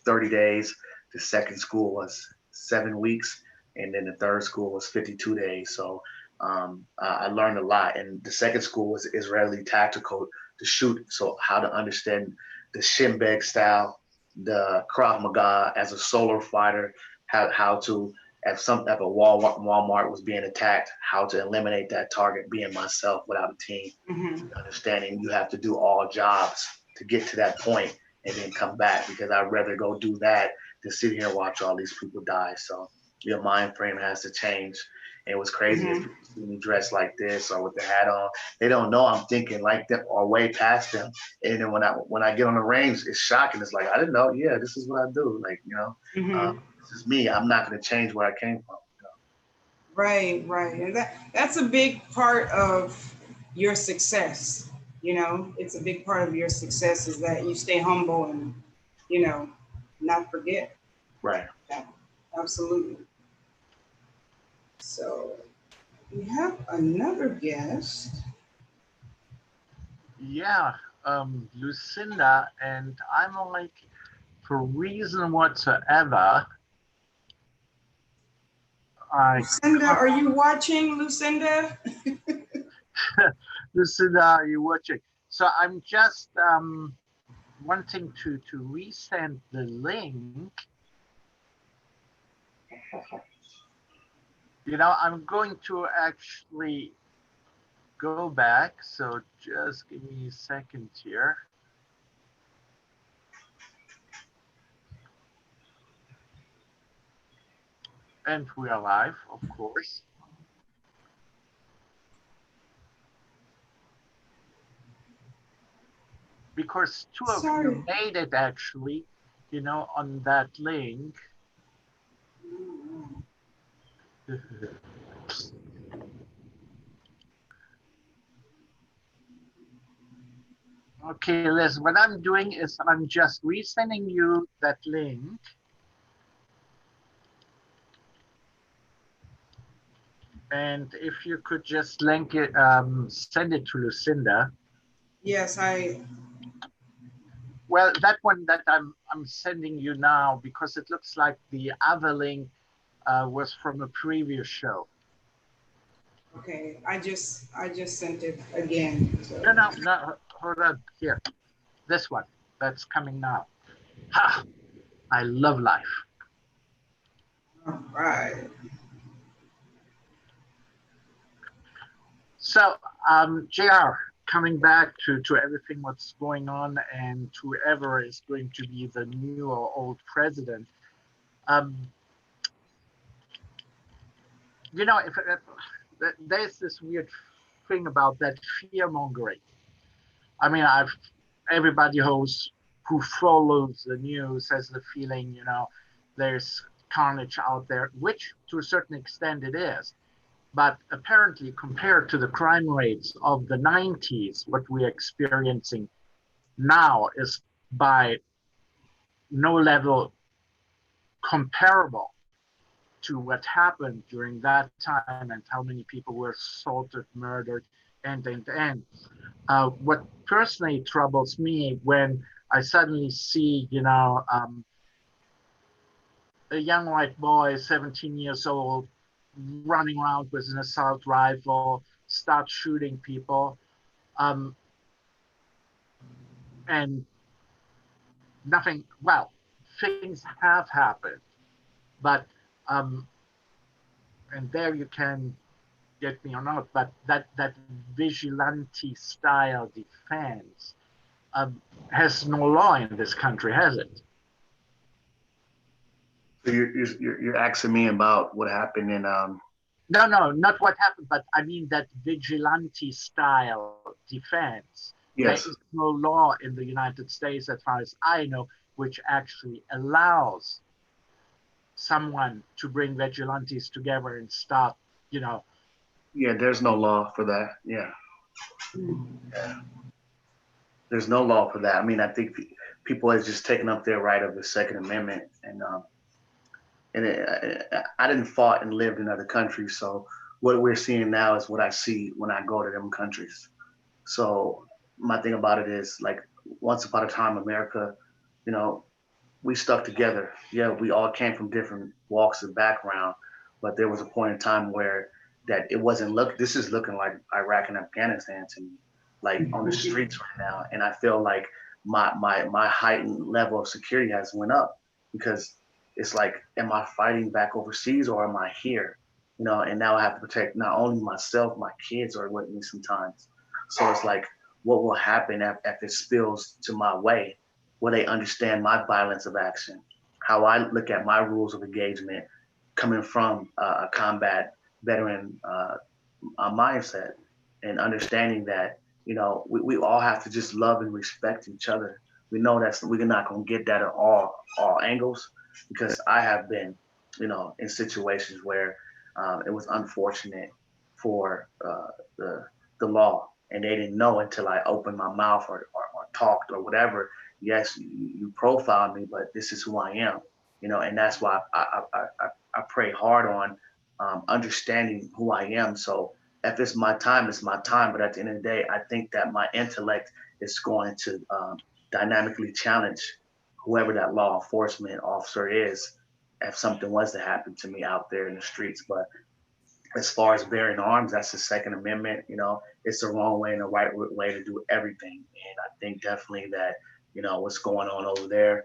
30 days. The second school was 7 weeks. And then the third school was 52 days. So I learned a lot. And the second school was Israeli tactical to shoot. So how to understand the Shinbeg style, the Krav Maga as a solo fighter, how to, if a Walmart was being attacked, how to eliminate that target being myself without a team. Mhm. Understanding you have to do all jobs to get to that point and then come back, because I'd rather go do that than sit here and watch all these people die. So your mind frame has to change. And it was crazy if Mhm. people see me dressed like this or with the hat on. They don't know I'm thinking like them or way past them. And then when I get on the range, it's shocking. It's like, I didn't know. Yeah, this is what I do. Like, Mhm. this is me. I'm not going to change where I came from. Right, right. And that's a big part of your success. It's a big part of your success is that you stay humble and, you know, not forget. Right. Yeah, absolutely. So we have another guest. Yeah, Lucinda, and I'm like, for reason whatsoever, I Lucinda, are you watching, Lucinda? Lucinda, are you watching? So I'm just wanting to resend the link. I'm going to actually go back. So just give me a second here. And we are live, of course. Because two of Sorry. you made it actually, on that link. Okay, Liz, what I'm doing is I'm just resending you that link. And if you could just link it, send it to Lucinda. Yes, Well, that one that I'm sending you now, because it looks like the other link was from a previous show. okay. I just sent it again. So. No, hold on. Here, this one that's coming now. Ha! I love life. All right. So, JR, coming back to everything what's going on and whoever is going to be the new or old president, um, if there's this weird thing about that fear mongering. I mean, everybody who follows the news has the feeling, there's carnage out there, which to a certain extent it is. But apparently, compared to the crime rates of the 90s, what we're experiencing now is by no level comparable to what happened during that time and how many people were assaulted, murdered, and. What personally troubles me when I suddenly see, a young white boy, 17 years old, running around with an assault rifle, start shooting people, um, and nothing. Well, things have happened, but and there you can get me or not, but that vigilante style defense has no law in this country, has it? So you're asking me about what happened in No, not what happened, but I mean that vigilante style defense. There is yes. no law in the United States, as far as I know, which actually allows someone to bring vigilantes together and stop, you know. Yeah, there's no law for that. Yeah. Yeah. There's no law for that. I mean, I think people have just taken up their right of the Second Amendment, I didn't fought and lived in other countries, so what we're seeing now is what I see when I go to them countries. So my thing about it is like once upon a time, America, you know, we stuck together. Yeah, we all came from different walks of background, but there was a point in time where that it wasn't look. This is looking like Iraq and Afghanistan to me, like on the streets right now. And I feel like my heightened level of security has went up because it's like, am I fighting back overseas or am I here? You know, and now I have to protect not only myself, my kids are with me sometimes. So it's like, what will happen if it spills to my way? Will they understand my violence of action? How I look at my rules of engagement coming from a combat veteran mindset and understanding that, you know, we all have to just love and respect each other. We know that we're not going to get that at all angles because I have been, you know, in situations where it was unfortunate for the the law, and they didn't know until I opened my mouth or talked or whatever. Yes, you profiled me, but this is who I am, you know, and that's why I pray hard on understanding who I am. So if it's my time, it's my time. But at the end of the day, I think that my intellect is going to dynamically challenge whoever that law enforcement officer is if something was to happen to me out there in the streets. But as far as bearing arms, that's the Second Amendment. You know, it's the wrong way and the right way to do everything. And I think definitely that, you know, what's going on over there,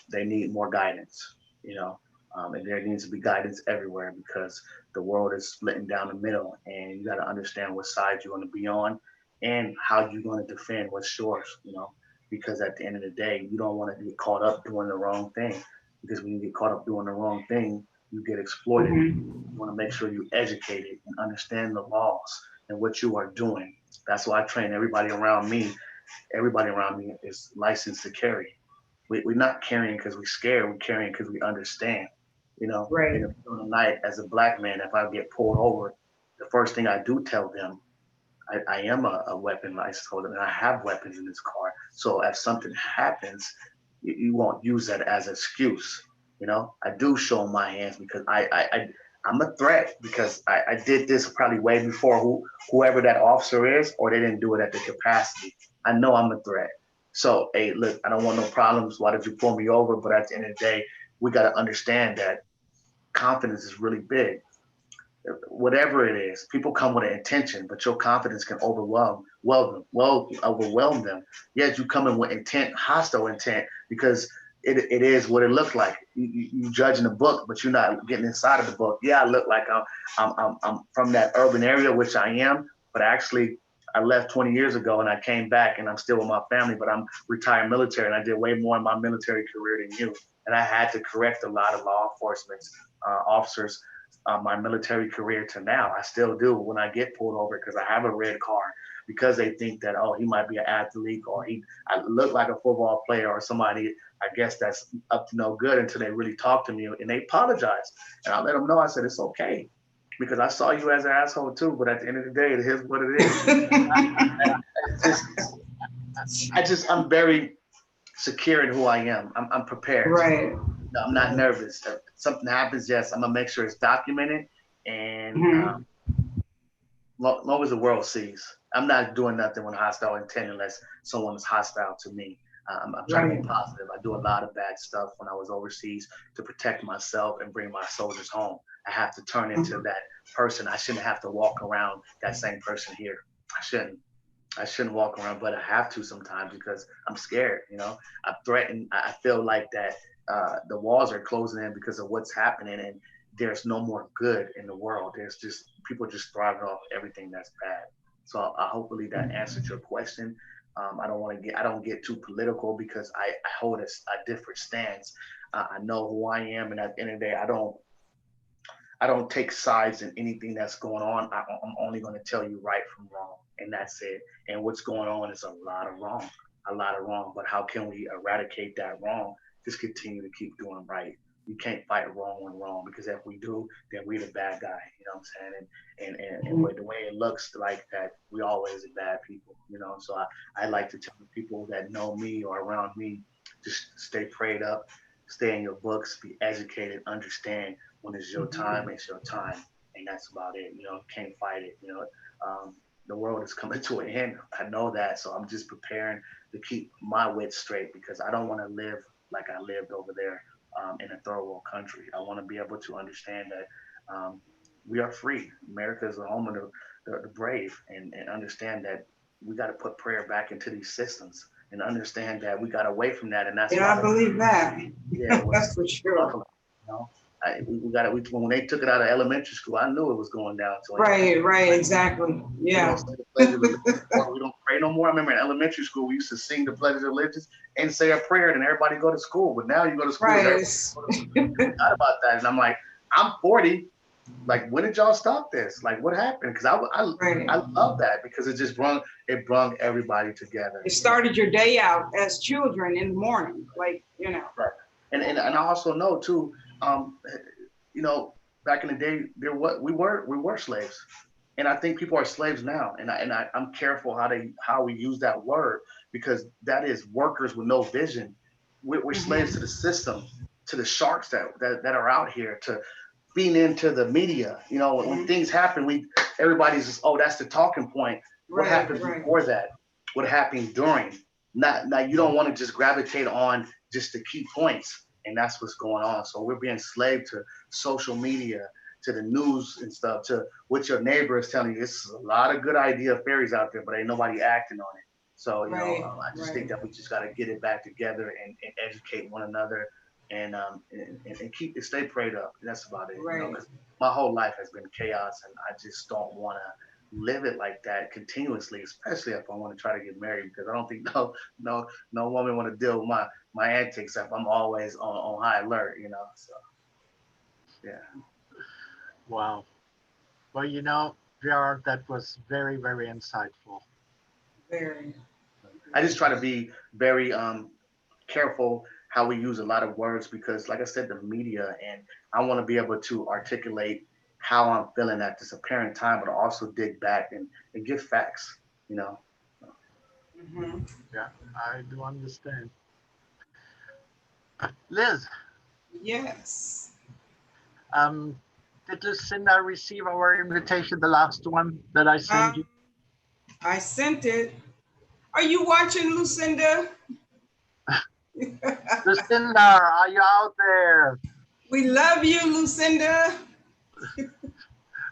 they need more guidance, you know, and there needs to be guidance everywhere because the world is splitting down the middle and you got to understand what side you're going to be on and how you're going to defend what's yours, you know, because at the end of the day, you don't want to get caught up doing the wrong thing because when you get caught up doing the wrong thing, you get exploited. You want to make sure you're educated and understand the laws and what you are doing. That's why I train everybody around me. Everybody around me is licensed to carry. We're not carrying because we're scared. We're carrying because we understand. You know, in Right. the middle of the night, as a black man, if I get pulled over, the first thing I do tell them, I am a weapon license holder and I have weapons in this car. So if something happens, you won't use that as an excuse. You know, I do show my hands because I'm a threat because I did this probably way before whoever that officer is, or they didn't do it at the capacity. I know I'm a threat. So, hey, look, I don't want no problems. Why did you pull me over? But at the end of the day, we got to understand that confidence is really big. Whatever it is, people come with an intention, but your confidence can overwhelm them. Yes, you come in with intent, hostile intent, because it is what it looks like. You judging the book, but you're not getting inside of the book. Yeah, I look like I'm from that urban area, which I am, but actually I left 20 years ago and I came back and I'm still with my family, but I'm retired military and I did way more in my military career than you. And I had to correct a lot of law enforcement officers my military career to now. I still do when I get pulled over because I have a red card because they think that, oh, he might be an athlete or I look like a football player or somebody. I guess that's up to no good until they really talk to me and they apologize. And I let them know, I said, it's okay because I saw you as an asshole too. But at the end of the day, it is what it is. I'm very secure in who I am. I'm prepared. Right. No, I'm not nervous. If something happens, yes, I'm gonna make sure it's documented, and long as the world sees, I'm not doing nothing with hostile intent unless someone is hostile to me. I'm trying to be Right. positive. I do a lot of bad stuff when I was overseas to protect myself and bring my soldiers home. I have to turn into that person. I shouldn't have to walk around that same person here. I shouldn't. I shouldn't walk around, but I have to sometimes because I'm scared. You know, I'm threatened. I feel like that the walls are closing in because of what's happening, and there's no more good in the world. There's just people just thriving off everything that's bad. So hopefully that answered your question. I don't get too political because I hold a different stance. I know who I am, and at the end of the day, I don't take sides in anything that's going on. I'm only going to tell you right from wrong, and that's it. And what's going on is a lot of wrong. But how can we eradicate that wrong? Just continue to keep doing right. You can't fight wrong when wrong because if we do, then we're the bad guy. You know what I'm saying? And with the way it looks like that, we always are bad people. You know, so I like to tell the people that know me or around me, just stay prayed up, stay in your books, be educated, understand when it's your time, it's your time, and that's about it. You know, can't fight it. You know, the world is coming to an end. I know that, so I'm just preparing to keep my wits straight because I don't want to live like I lived over there in a third world country. I want to be able to understand that we are free. America is the home of the brave, and understand that we got to put prayer back into these systems and understand that we got away from that, and that's Yeah, why. I believe that. Yeah, That's for sure. you know, we got it. When they took it out of elementary school, I knew it was going down. So Right, exactly. we Yeah. don't say the pledge of allegiance or we don't pray no more. I remember in elementary school we used to sing the pledge of allegiance and say a prayer, and everybody go to school. But now you go to school, and Right. everybody forgot about that. And I'm like, I'm 40. Like, when did y'all stop this? Like, what happened? Because Right. I love that because it just brung everybody together. It started your day out as children in the morning, like, you know. Right. And I also know too, you know, back in the day, we were slaves, and I think people are slaves now. And I'm careful how we use that word because that is workers with no vision. We're slaves to the system, to the sharks that are out here, to being into the media. You know, when things happen, everybody's just, oh, that's the talking point. What happened before that? What happened during? Not you don't want to just gravitate on just the key points, and that's what's going on. So we're being enslaved to social media, to the news and stuff, to what your neighbor is telling you. It's a lot of good idea fairies out there, but ain't nobody acting on it. So you know, I just think that we just got to get it back together and educate one another and keep it, stay prayed up. And that's about it. You know, 'cause my whole life has been chaos, and I just don't want to live it like that continuously, especially if I want to try to get married, because I don't think no woman want to deal with my antics if I'm always on high alert, you know. So yeah. Wow. Well, you know, VR, that was very, very insightful. Very. I just try to be very careful how we use a lot of words because, like I said, the media, and I want to be able to articulate how I'm feeling at this apparent time, but also dig back and give facts, you know. Yeah, I do understand. Liz, Yes. did Lucinda receive our invitation, the last one that I sent you? I sent it. Are you watching, Lucinda? Lucinda, are you out there? We love you, Lucinda.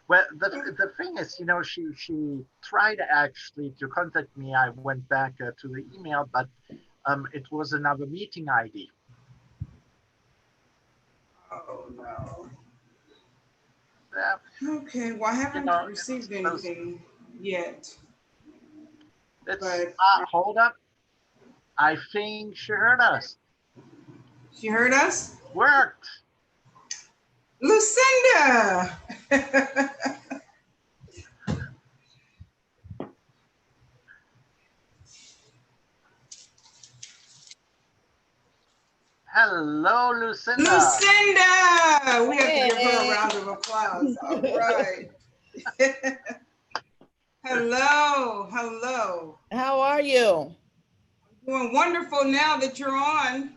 Well, the thing is, you know, she tried actually to contact me. I went back to the email, but it was another meeting ID. Oh, no. Yeah. Okay, well, I haven't received anything yet. But hold up. I think she heard us. She heard us? Worked. Lucinda! Hello, Lucinda. Lucinda! We have to give her a round of applause. All right. Hello. How are you? Doing wonderful now that you're on.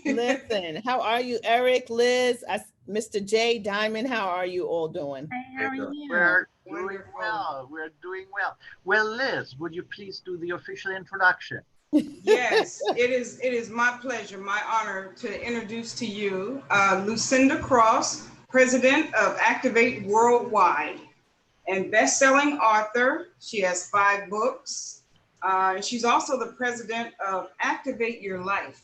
Listen, how are you, Eric, Liz, Mr. J, Diamond? How are you all doing? Hey, how are you? We're doing well. We're doing well. Well, Liz, would you please do the official introduction? Yes, it is my pleasure, my honor to introduce to you Lucinda Cross, president of Activate Worldwide and best-selling author. She has 5 books. She's also the president of Activate Your Life.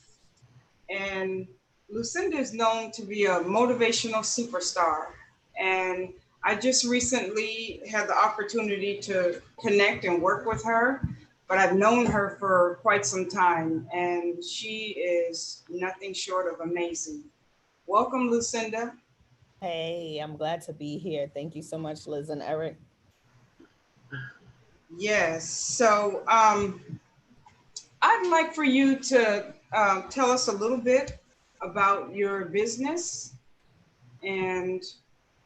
And Lucinda is known to be a motivational superstar. And I just recently had the opportunity to connect and work with her, but I've known her for quite some time, and she is nothing short of amazing. Welcome, Lucinda. Hey, I'm glad to be here. Thank you so much, Liz and Eric. Yes, so I'd like for you to tell us a little bit about your business and,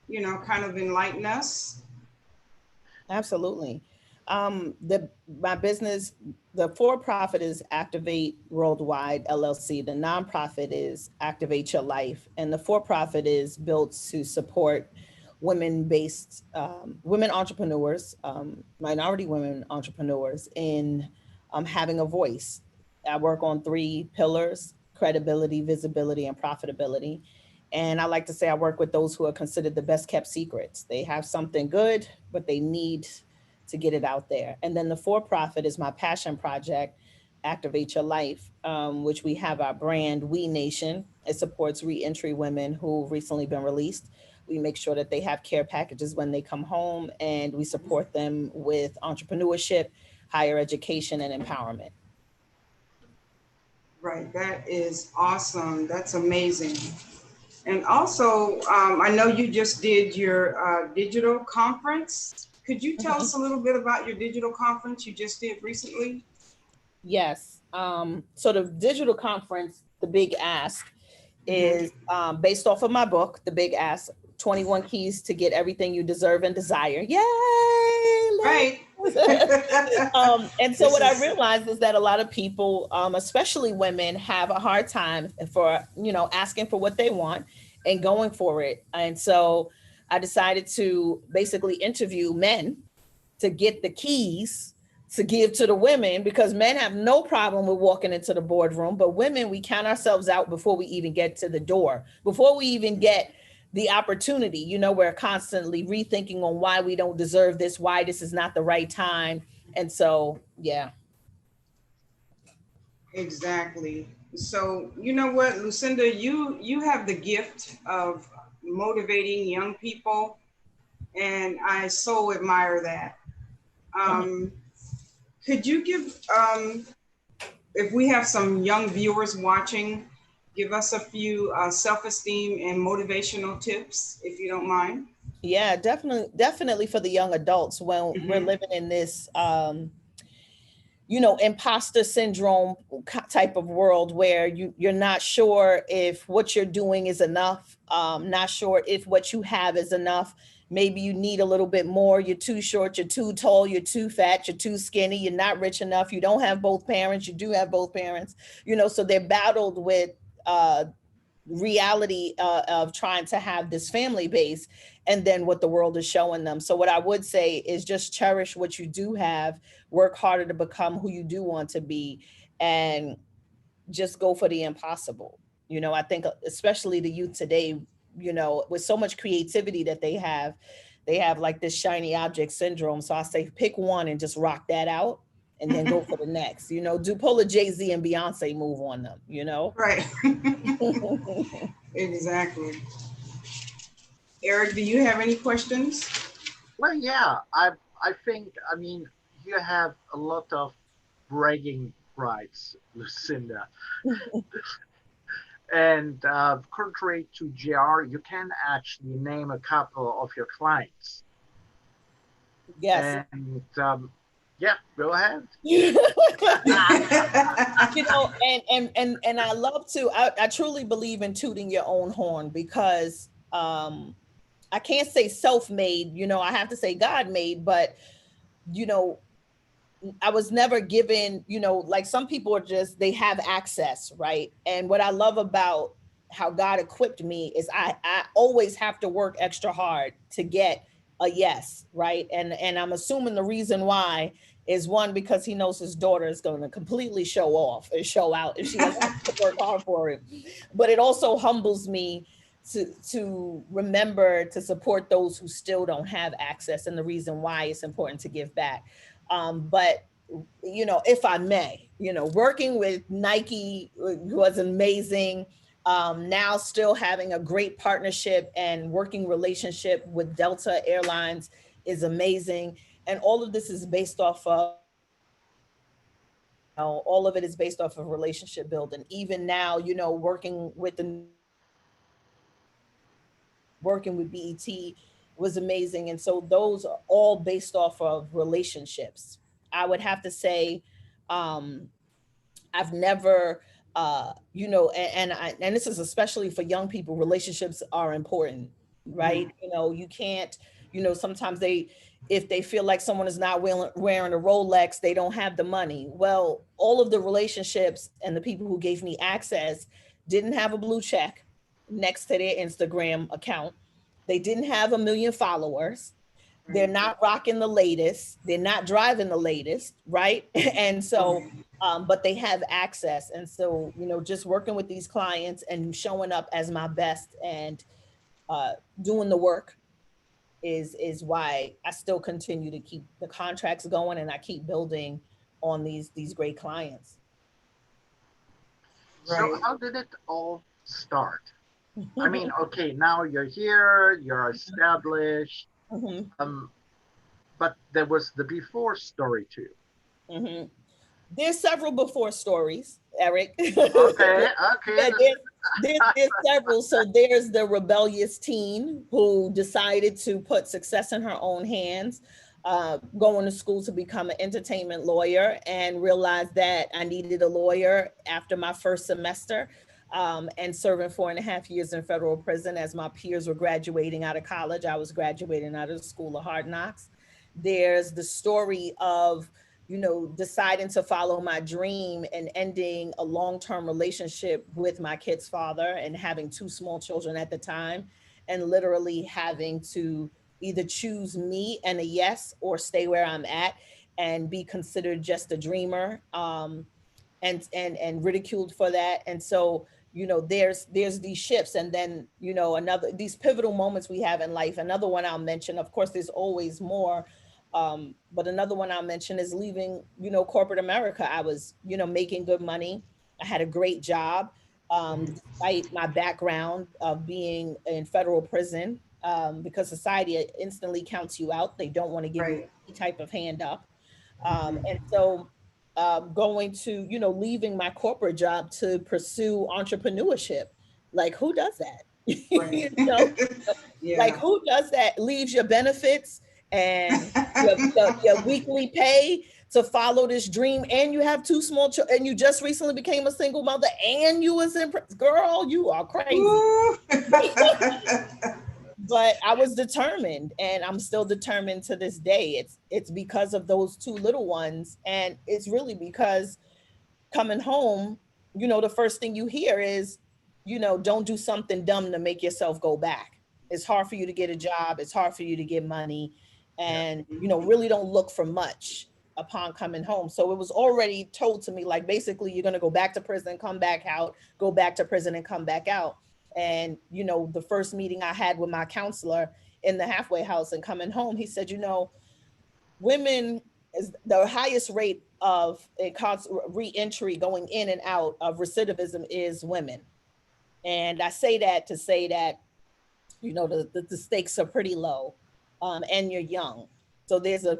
you know, kind of enlighten us. Absolutely. My business, the for-profit is Activate Worldwide LLC. The nonprofit is Activate Your Life. And the for-profit is built to support women-based women entrepreneurs, minority women entrepreneurs in having a voice. I work on three pillars: credibility, visibility, and profitability. And I like to say I work with those who are considered the best kept secrets. They have something good, but they need to get it out there. And then the for-profit is my passion project, Activate Your Life, which we have our brand, We Nation. It supports reentry women who've recently been released. We make sure that they have care packages when they come home, and we support them with entrepreneurship, higher education, and empowerment. Right, that is awesome. That's amazing. And also, I know you just did your digital conference. Could you tell us a little bit about your digital conference you just did recently? Yes. So the digital conference, The Big Ask, is based off of my book, The Big Ask, 21 Keys to Get Everything You Deserve and Desire. Yay! Right. And so what I realized is that a lot of people, especially women, have a hard time for, asking for what they want and going for it. And so I decided to basically interview men to get the keys to give to the women, because men have no problem with walking into the boardroom, but women, we count ourselves out before we even get to the door, before we even get the opportunity. We're constantly rethinking on why we don't deserve this, why this is not the right time. And so, yeah. Exactly. So, you know what, Lucinda, you have the gift of motivating young people, and I so admire that. Could you give, if we have some young viewers watching, give us a few self-esteem and motivational tips, if you don't mind? Yeah, definitely for the young adults. When we're living in this, imposter syndrome type of world where you're not sure if what you're doing is enough, not sure if what you have is enough. Maybe you need a little bit more. You're too short, you're too tall, you're too fat, you're too skinny, you're not rich enough, you don't have both parents, you do have both parents, so they're battled with reality of trying to have this family base, and then what the world is showing them. So what I would say is just cherish what you do have, work harder to become who you do want to be, and just go for the impossible. I think especially the youth today, with so much creativity that they have like this shiny object syndrome. So I say pick one and just rock that out, and then go for the next. Do pull a Jay-Z and Beyonce move on them, Right. Exactly. Eric, do you have any questions? Well, yeah, I think, you have a lot of bragging rights, Lucinda. And contrary to JR, you can actually name a couple of your clients. Yes. And yeah, go ahead. And I love to, I truly believe in tooting your own horn, because I can't say self-made, I have to say God-made, but I was never given, like some people are just, they have access, right? And what I love about how God equipped me is I always have to work extra hard to get a yes, right? And I'm assuming the reason why is, one, because he knows his daughter is going to completely show off and show out if she doesn't have to work hard for it. But it also humbles me to remember to support those who still don't have access, and the reason why it's important to give back. But if I may, working with Nike was amazing. Now still having a great partnership and working relationship with Delta Airlines is amazing. And all of this is based off of, all of it is based off of relationship building. Even now, working with BET was amazing. And so those are all based off of relationships. I would have to say, I've never, and this is especially for young people, relationships are important, right? You can't, sometimes if they feel like someone is not wearing a Rolex, they don't have the money. Well, all of the relationships and the people who gave me access didn't have a blue check next to their Instagram account. They didn't have a million followers. They're Right. not rocking the latest. They're not driving the latest, right? And so, but they have access. And so, you know, just working with these clients and showing up as my best and doing the work is why I still continue to keep the contracts going and I keep building on these great clients. So Right. how did it all start? I mean, okay, now you're here, you're established, Mhm, but there was the before story too. mhm. There's several before stories, Eric. Okay, okay. Yeah, there's several. So there's the rebellious teen who decided to put success in her own hands, going to school to become an entertainment lawyer, and realized that I needed a lawyer after my first semester, and serving 4.5 years in federal prison as my peers were graduating out of college. I was graduating out of the School of Hard Knocks. There's the story of, you know, deciding to follow my dream and ending a long-term relationship with my kid's father and having 2 small children at the time, and literally having to either choose me and a yes or stay where I'm at and be considered just a dreamer, and ridiculed for that. And so, you know, there's these shifts, and then, you know, another, these pivotal moments we have in life. Another one I'll mention, of course there's always more, but another one I'll mention is leaving, you know, corporate America. I was, you know, making good money. I had a great job, despite my background of being in federal prison, because society instantly counts you out. They don't want to give you Right. any type of hand up. And so, going to, you know, leaving my corporate job to pursue entrepreneurship. Like, who does that? You Right. know, like, Yeah. who does that? Leaves your benefits and your weekly pay to follow this dream, and you have 2 small children, and you just recently became a single mother, and you was in girl, you are crazy. Woo. But I was determined, and I'm still determined to this day. It's because of those 2 little ones, and it's really because coming home, you know, the first thing you hear is, you know, don't do something dumb to make yourself go back. It's hard for you to get a job, it's hard for you to get money, Yeah. and, you know, really don't look for much upon coming home. So it was already told to me, like, basically you're going to go back to prison, come back out, go back to prison and come back out. And, you know, the first meeting I had with my counselor in the halfway house and coming home, he said, you know, women is the highest rate of re-entry, going in and out of recidivism, is women. And I say that to say that, you know, the stakes are pretty low, and you're young. So there's a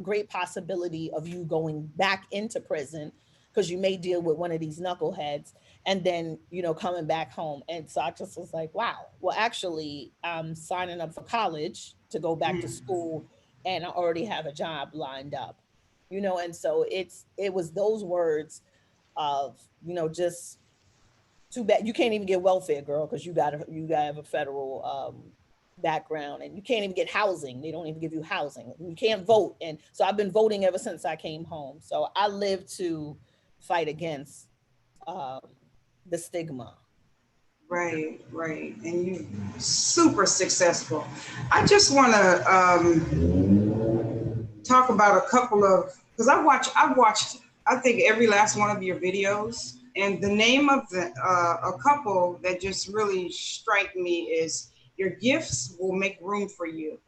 great possibility of you going back into prison because you may deal with one of these knuckleheads, and then, you know, coming back home. And so I just was like, wow, well, actually, I'm signing up for college to go back to school, and I already have a job lined up, you know. And so it was those words of, you know, just too bad you can't even get welfare, girl, because you gotta have a federal background, and you can't even get housing. They don't even give you housing. You can't vote. And so I've been voting ever since I came home. So I live to fight against um, the stigma. Right, right. And you super successful. I just want to talk about a couple of, because I've watched I think every last one of your videos, and the name of the a couple that just really strike me is your gifts will make room for you.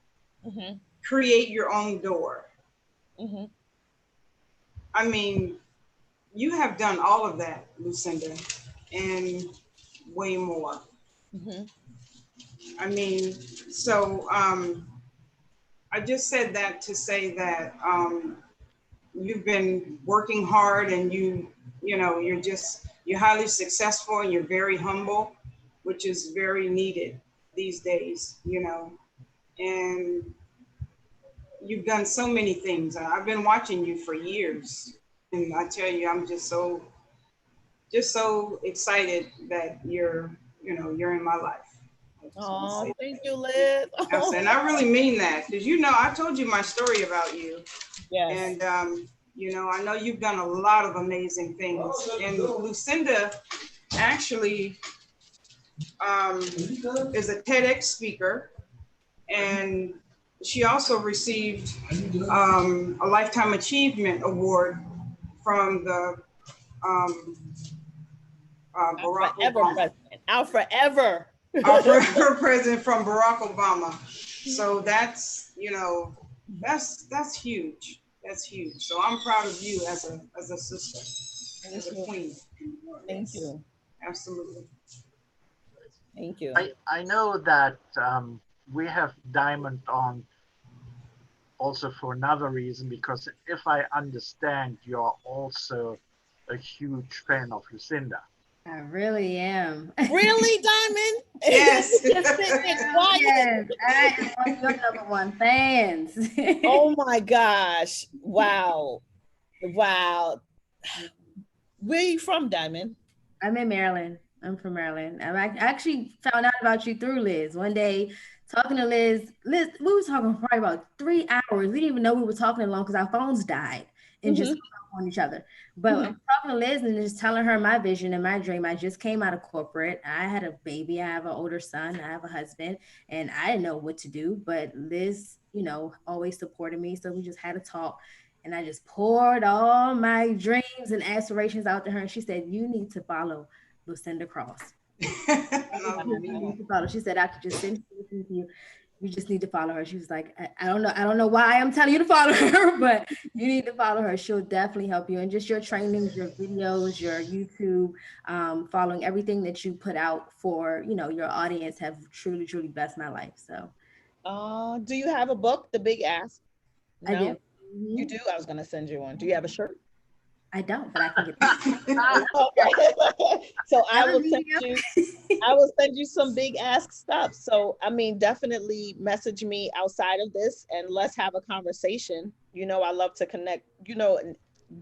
Hmm. Create your own door. Hmm. I mean, you have done all of that, Lucinda, and way more. Hmm. I mean, so I just said that to say that you've been working hard, and you know, you're highly successful, and you're very humble, which is very needed these days, you know. And you've done so many things. I've been watching you for years, and I tell you, I'm just so excited that you're in my life. I just want to Oh, say thank that. you, Liz. And I really mean that, because you know I told you my story about you, Yes. and you know, I know you've done a lot of amazing things. And Lucinda actually is a TEDx speaker, and she also received a Lifetime Achievement Award from the Barack Forever Obama. president. Our forever. Our president from Barack Obama. So that's, you know, that's huge. That's huge. So I'm proud of you as a sister, as a queen. Thank Yes, you. absolutely. Thank you. I know that we have Diamond on also for another reason, because if I understand, you're also a huge fan of Lucinda. I really am. Really, Diamond? Yes. Just sitting there quiet. Yes, I am one of your number one fans. Oh my gosh. Wow. Wow. Where are you from, Diamond? I'm in Maryland. I'm from Maryland. I actually found out about you through Liz. One day, talking to Liz, we were talking for probably about 3 hours. We didn't even know we were talking along because our phones died and just hung up on each other. But I'm talking to Liz and just telling her my vision and my dream. I just came out of corporate. I had a baby. I have an older son. I have a husband, and I didn't know what to do. But Liz, you know, always supported me. So we just had a talk. And I just poured all my dreams and aspirations out to her. And she said, "You need to follow Lucinda Cross." You need to follow. She said, "I could just send you to you. You just need to follow her." She was like, I don't know why I'm telling you to follow her, but you need to follow her. She'll definitely help you. And just your trainings, your videos, your YouTube, following everything that you put out for, you know, your audience have truly, truly blessed my life. So Do you have a book, The Big Ask? No? I do. You do? I was going to send you one. Do you have a shirt? I don't, but I can get that. Okay. So I will send you some Big Ask stuff. So, I mean, definitely message me outside of this and let's have a conversation. You know, I love to connect, you know,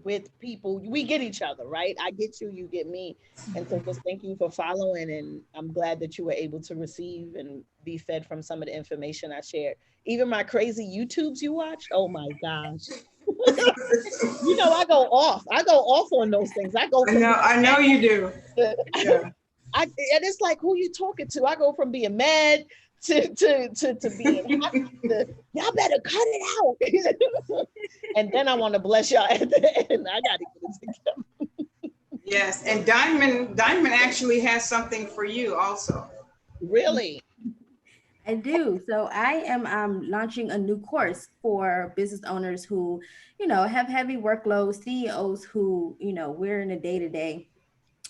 with people. We get each other, right? I get you, you get me. And so just thank you for following. And I'm glad that you were able to receive and be fed from some of the information I shared. Even my crazy YouTubes you watched. Oh my gosh. You know, I go off on those things. I know you do. Yeah. And it's like, who you talking to? I go from being mad to being happy to, y'all better cut it out. And then I want to bless y'all at the end. I gotta get it together. Yes, and Diamond actually has something for you also. Really? I do. So I am launching a new course for business owners who, you know, have heavy workloads, CEOs who, you know, we're in a day-to-day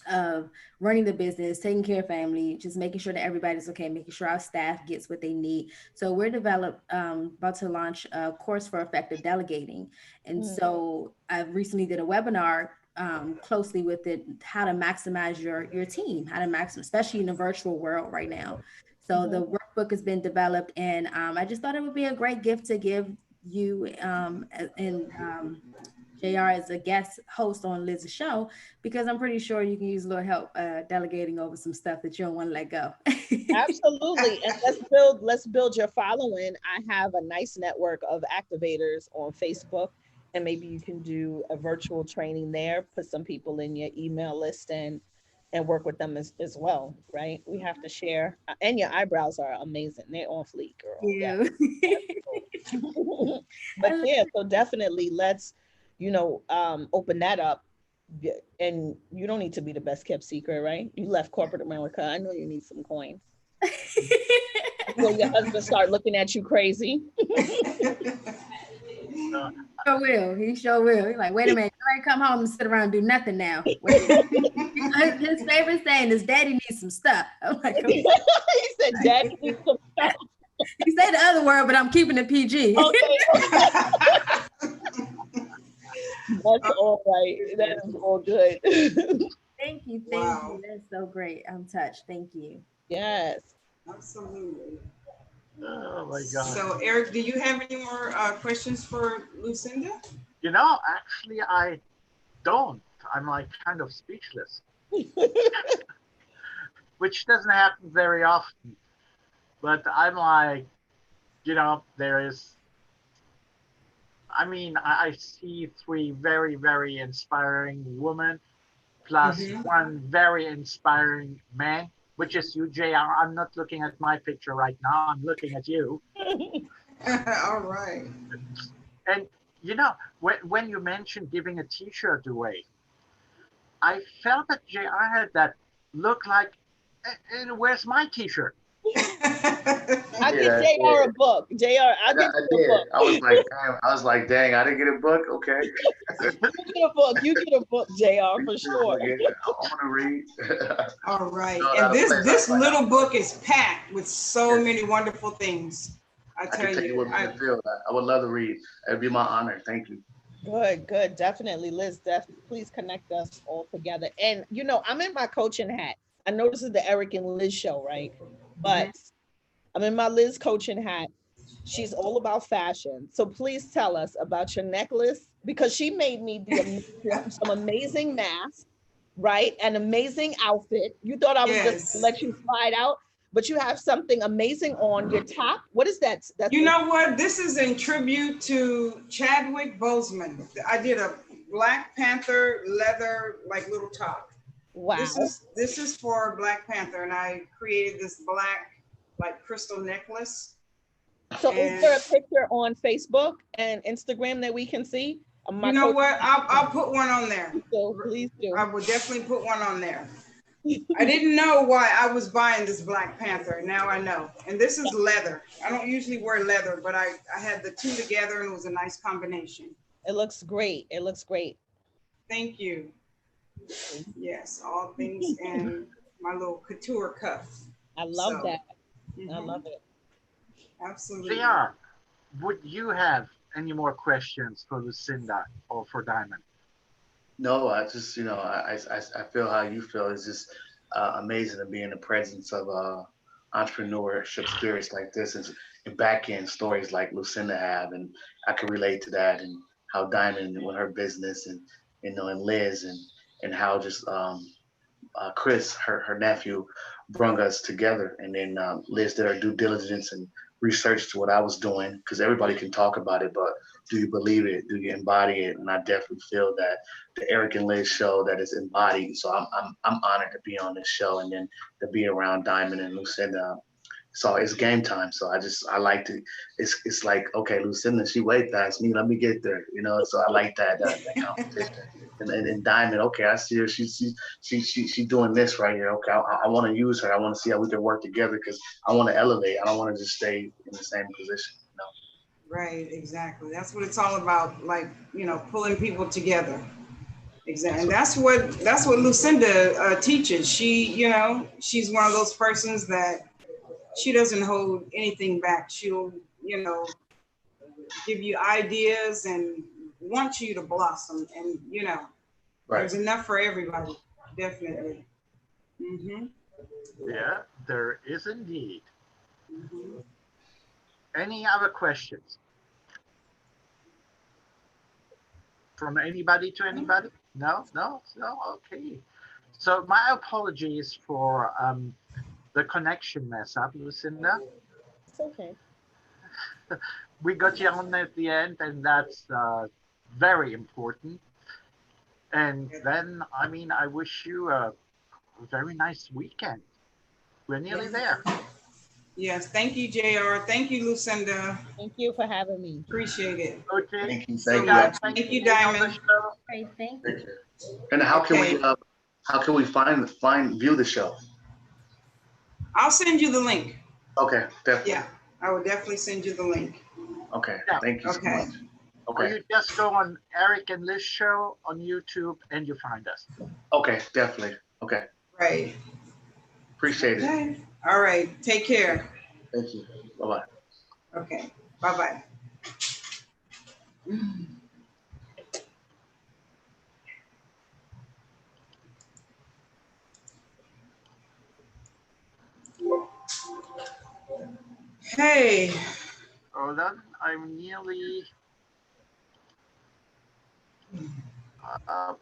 of running the business, taking care of family, just making sure that everybody's okay, making sure our staff gets what they need. So we're about to launch a course for effective delegating. And so I recently did a webinar closely with it, how to maximize your team, how to maximize, especially in the virtual world right now. So the workbook has been developed, and I just thought it would be a great gift to give you and JR as a guest host on Lizz's show, because I'm pretty sure you can use a little help delegating over some stuff that you don't want to let go. Absolutely. And let's build your following. I have a nice network of activators on Facebook, and maybe you can do a virtual training there, put some people in your email list and work with them as well, right? We have to share. And your eyebrows are amazing. They're on fleek, girl. Yeah. But yeah, so definitely let's, you know, open that up. And you don't need to be the best kept secret, right? You left corporate America. I know you need some coins. Before your husband start looking at you crazy. He sure will. He's like, wait a minute, you ain't come home and sit around and do nothing now. His favorite saying is, "Daddy needs some stuff." I'm like, okay. He said, "Daddy needs some stuff." He said the other word, but I'm keeping it PG. Okay. That's all right. That is all good. Thank you. Wow. That's so great. I'm touched. Thank you. Yes. Absolutely. Oh my God. So Eric, do you have any more questions for Lucinda? You know, actually, I don't. I'm like kind of speechless, which doesn't happen very often. But I'm like, you know, I see three very, very inspiring women plus one very inspiring man. which is you, JR. I'm not looking at my picture right now. I'm looking at you. All right. And when you mentioned giving a T-shirt away, I felt that JR had that look like, where's my T-shirt? I Yeah, get JR a book. JR, I'll get I you a did. book. I was like, dang, I didn't get a book. Okay. You get a book. You get a book, JR, for sure. Yeah, I want to read. All right. No, And not a place this like that. little book is packed with so Yes. many wonderful things. I I tell can tell you you, what made me feel. I would love to read. It'd be my honor. Thank you. Good. Definitely, Liz. Please connect us all together. And I'm in my coaching hat. I know this is the Eric and Liz show, right? But I'm in my Liz coaching hat. She's all about fashion. So please tell us about your necklace, because she made me some amazing masks, right? An amazing outfit. You thought I was just gonna yes. let you slide out, but you have something amazing on your top. What is that? That's You know what? This is in tribute to Chadwick Boseman. I did a Black Panther leather like little top. wow. This is for Black Panther, and I created this black like crystal necklace. So is there a picture on Facebook and Instagram that we can see? You know what? I'll put one on there. So please do. I will definitely put one on there. I didn't know why I was buying this Black Panther. Now I know. And this is leather. I don't usually wear leather, but I had the two together and it was a nice combination. It looks great. It looks great. Thank you. Yes, all things in my little couture cuff. I love that. I Mhm. love it. Absolutely. JR, would you have any more questions for Lucinda or for Diamond? No, I just, I feel how you feel. It's just amazing to be in the presence of entrepreneurship spirits like this and back end stories like Lucinda have. And I can relate to that, and how Diamond with her business, and and Liz, and how just Chris, her nephew, brung us together. And then Liz did her due diligence and research to what I was doing, because everybody can talk about it, but do you believe it? Do you embody it? And I definitely feel that the Eric and Liz show that is embodied. So I'm honored to be on this show, and then to be around Diamond and Lucinda. So it's game time. So I like to. It's like, okay, Lucinda, she way past me. Let me get there. So I like that competition. And Diamond, okay, I see her. She doing this right here. Okay, I want to use her. I want to see how we can work together, because I want to elevate. I don't want to just stay in the same position. Right, exactly. That's what it's all about, like, pulling people together. Exactly. And that's what Lucinda teaches. She's one of those persons that she doesn't hold anything back. She'll, give you ideas and want you to blossom. And, Right. there's enough for everybody. Definitely. Yeah, there is indeed. Any other questions? From anybody to anybody? No? Okay. So my apologies for the connection mess up, Lucinda. It's okay. We got you on at the end, and that's very important. And then, I wish you a very nice weekend. We're nearly there. Yes. Thank you, JR. Thank you, Lucinda. Thank you for having me. Appreciate it. Okay. Thank you. So Thank you. Thank you, Diamond. Great, thank you. And how can Okay. we view the show? I'll send you the link. Okay, definitely. Yeah, I will definitely send you the link. Okay, Yeah. thank you so Okay. much. Or Okay, you just go on Eric and Liz show on YouTube and you find us. okay, definitely. Okay, Right. appreciate it. Okay. All right. Take care. Thank you. Bye-bye. Okay. Bye-bye. Hey. Hold on, I'm nearly up.